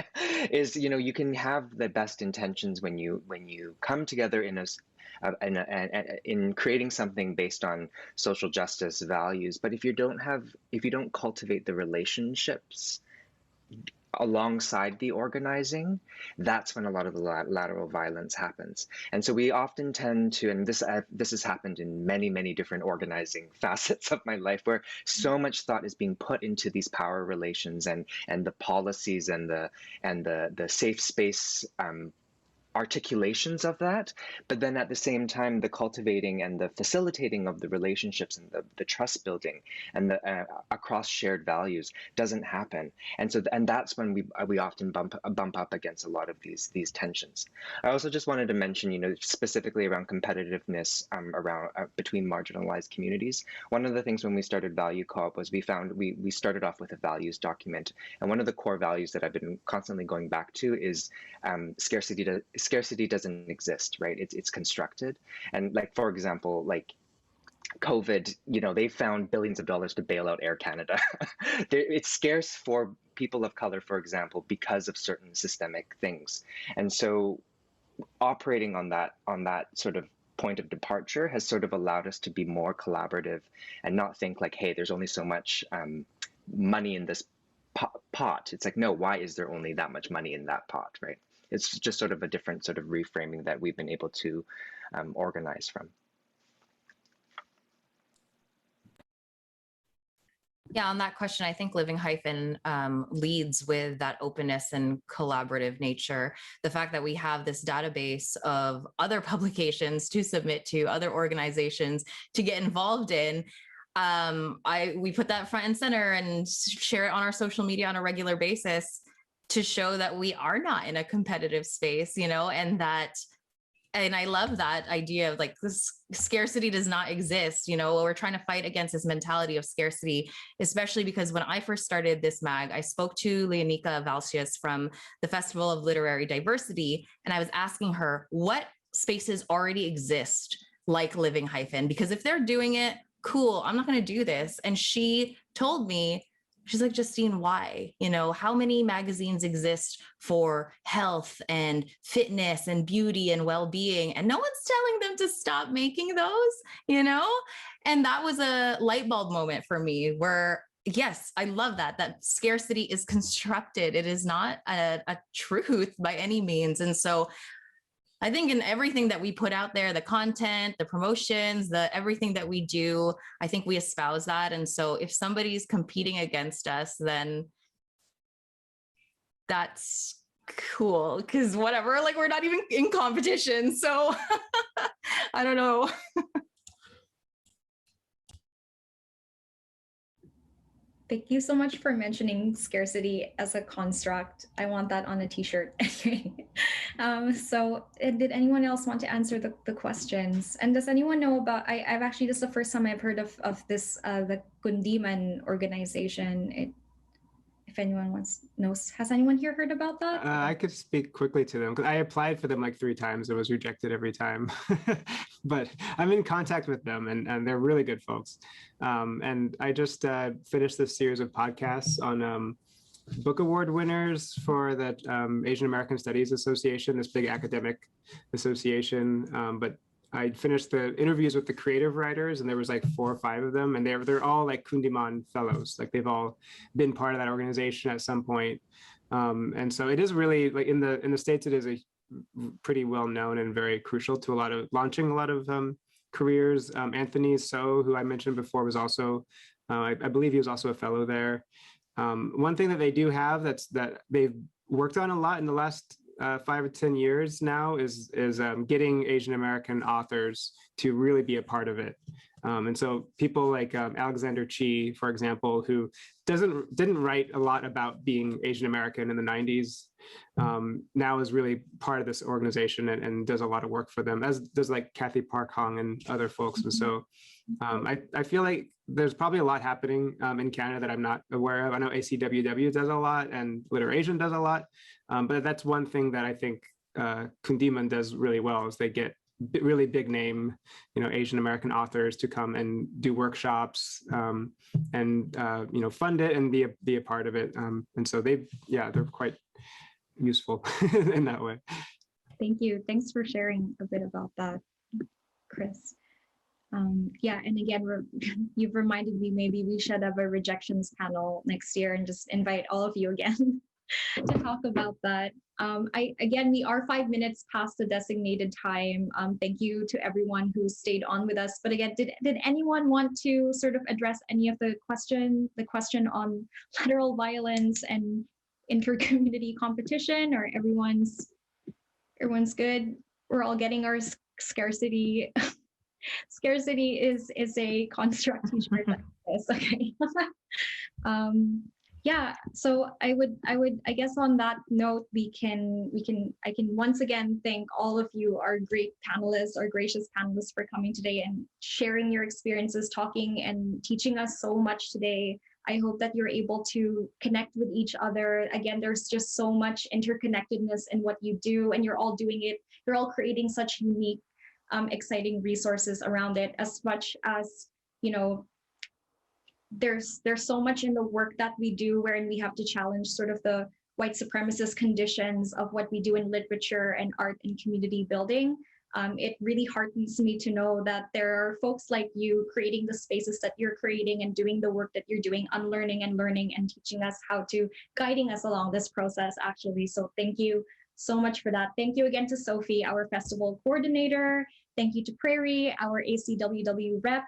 is, you know, you can have the best intentions when you come together in creating something based on social justice values, but if you don't cultivate the relationships alongside the organizing, that's when a lot of the lateral violence happens. And so we often tend to, and this has happened in many different organizing facets of my life, where so much thought is being put into these power relations and the policies and the safe space articulations of that, but then at the same time, the cultivating and the facilitating of the relationships and the trust building and the across shared values doesn't happen. And so, and that's when we often bump up against a lot of these tensions. I also just wanted to mention, you know, specifically around competitiveness around between marginalized communities. One of the things when we started Value Co-op was we started off with a values document, and one of the core values that I've been constantly going back to is scarcity scarcity doesn't exist, right? It's constructed. And like, for example, like COVID, you know, they found billions of dollars to bail out Air Canada. It's scarce for people of color, for example, because of certain systemic things. And so operating on that sort of point of departure has sort of allowed us to be more collaborative and not think like, hey, there's only so much money in this pot. It's like, no, why is there only that much money in that pot, right? It's just sort of a different sort of reframing that we've been able to organize from. Yeah, on that question, I think Living Hyphen leads with that openness and collaborative nature. The fact that we have this database of other publications to submit to, other organizations to get involved in. We put that front and center and share it on our social media on a regular basis to show that we are not in a competitive space, you know, and I love that idea of like this scarcity does not exist. You know, we're trying to fight against this mentality of scarcity, especially because when I first started this mag, I spoke to Leonika Valsius from the Festival of Literary Diversity, and I was asking her what spaces already exist like Living Hyphen, because if they're doing it, cool, I'm not going to do this. And she told me, she's like, Justine, why? You know, how many magazines exist for health and fitness and beauty and well-being? And no one's telling them to stop making those, you know? And that was a light bulb moment for me where, yes, I love that scarcity is constructed. It is not a truth by any means. And so I think in everything that we put out there, the content, the promotions, everything that we do, I think we espouse that. And so if somebody's competing against us, then that's cool, because whatever, like we're not even in competition. So I don't know. Thank you so much for mentioning scarcity as a construct. I want that on a t-shirt. So did anyone else want to answer the questions? And does anyone know about, I've actually, this is the first time I've heard of this, the Kundiman organization. If anyone knows, has anyone here heard about that? I could speak quickly to them because I applied for them like 3 times. It was rejected every time, but I'm in contact with them and they're really good folks. And I just finished this series of podcasts on book award winners for the Asian American Studies Association, this big academic association. But I finished the interviews with the creative writers, and there was like 4 or 5 of them, and they're all like Kundiman fellows. Like they've all been part of that organization at some point. And so it is really like in the States, it is a pretty well known and very crucial to launching a lot of careers. Anthony So, who I mentioned before, was also, I believe he was also a fellow there. One thing that they do have that they've worked on a lot in the last 5 or 10 years now is getting Asian American authors to really be a part of it. And so people like Alexander Chi, for example, who didn't write a lot about being Asian American in the 90s, now is really part of this organization and does a lot of work for them, as does like Kathy Park Hong and other folks. And so I feel like there's probably a lot happening in Canada that I'm not aware of. I know ACWW does a lot and LiterASIAN does a lot, but that's one thing that I think Kundiman does really well is they get really big name, Asian American authors to come and do workshops and fund it and be a part of it. And so they're quite useful in that way. Thank you. Thanks for sharing a bit about that, Chris. And again, you've reminded me maybe we should have a rejections panel next year and just invite all of you again to talk about that. We are 5 minutes past the designated time. Thank you to everyone who stayed on with us. But again, did anyone want to sort of address any of the question on lateral violence and inter-community competition, or everyone's good? We're all getting our scarcity. Scarcity is a construct t-shirt like this. Okay. So I guess on that note, I can once again thank all of you, our great panelists, our gracious panelists, for coming today and sharing your experiences, talking and teaching us so much today. I hope that you're able to connect with each other. Again, there's just so much interconnectedness in what you do, and you're all doing it. You're all creating such unique, exciting resources around it. As much as, you know, there's so much in the work that we do wherein we have to challenge sort of the white supremacist conditions of what we do in literature and art and community building. It really heartens me to know that there are folks like you creating the spaces that you're creating and doing the work that you're doing, unlearning and learning and teaching us how to, guiding us along this process actually. So thank you so much for that. Thank you again to Sophie, our festival coordinator. Thank you to Prairie, our ACWW rep.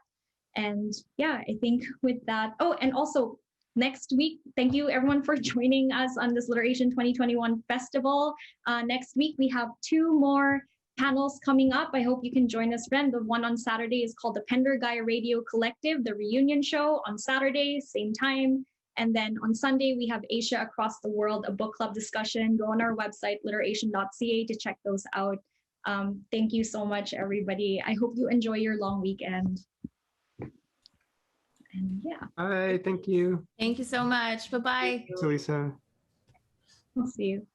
And yeah, I think with that, oh, and also next week, thank you everyone for joining us on this LiterASIAN 2021 festival. Next week, we have 2 more panels coming up. I hope you can join us then. The one on Saturday is called the Pendergaya Radio Collective, the reunion show on Saturday, same time. And then on Sunday, we have Asia Across the World, a book club discussion. Go on our website, literasian.ca, to check those out. Thank you so much, everybody. I hope you enjoy your long weekend. And yeah. All right, thank you. Thank you so much. Bye-bye. Thanks, Elisa. We'll see you.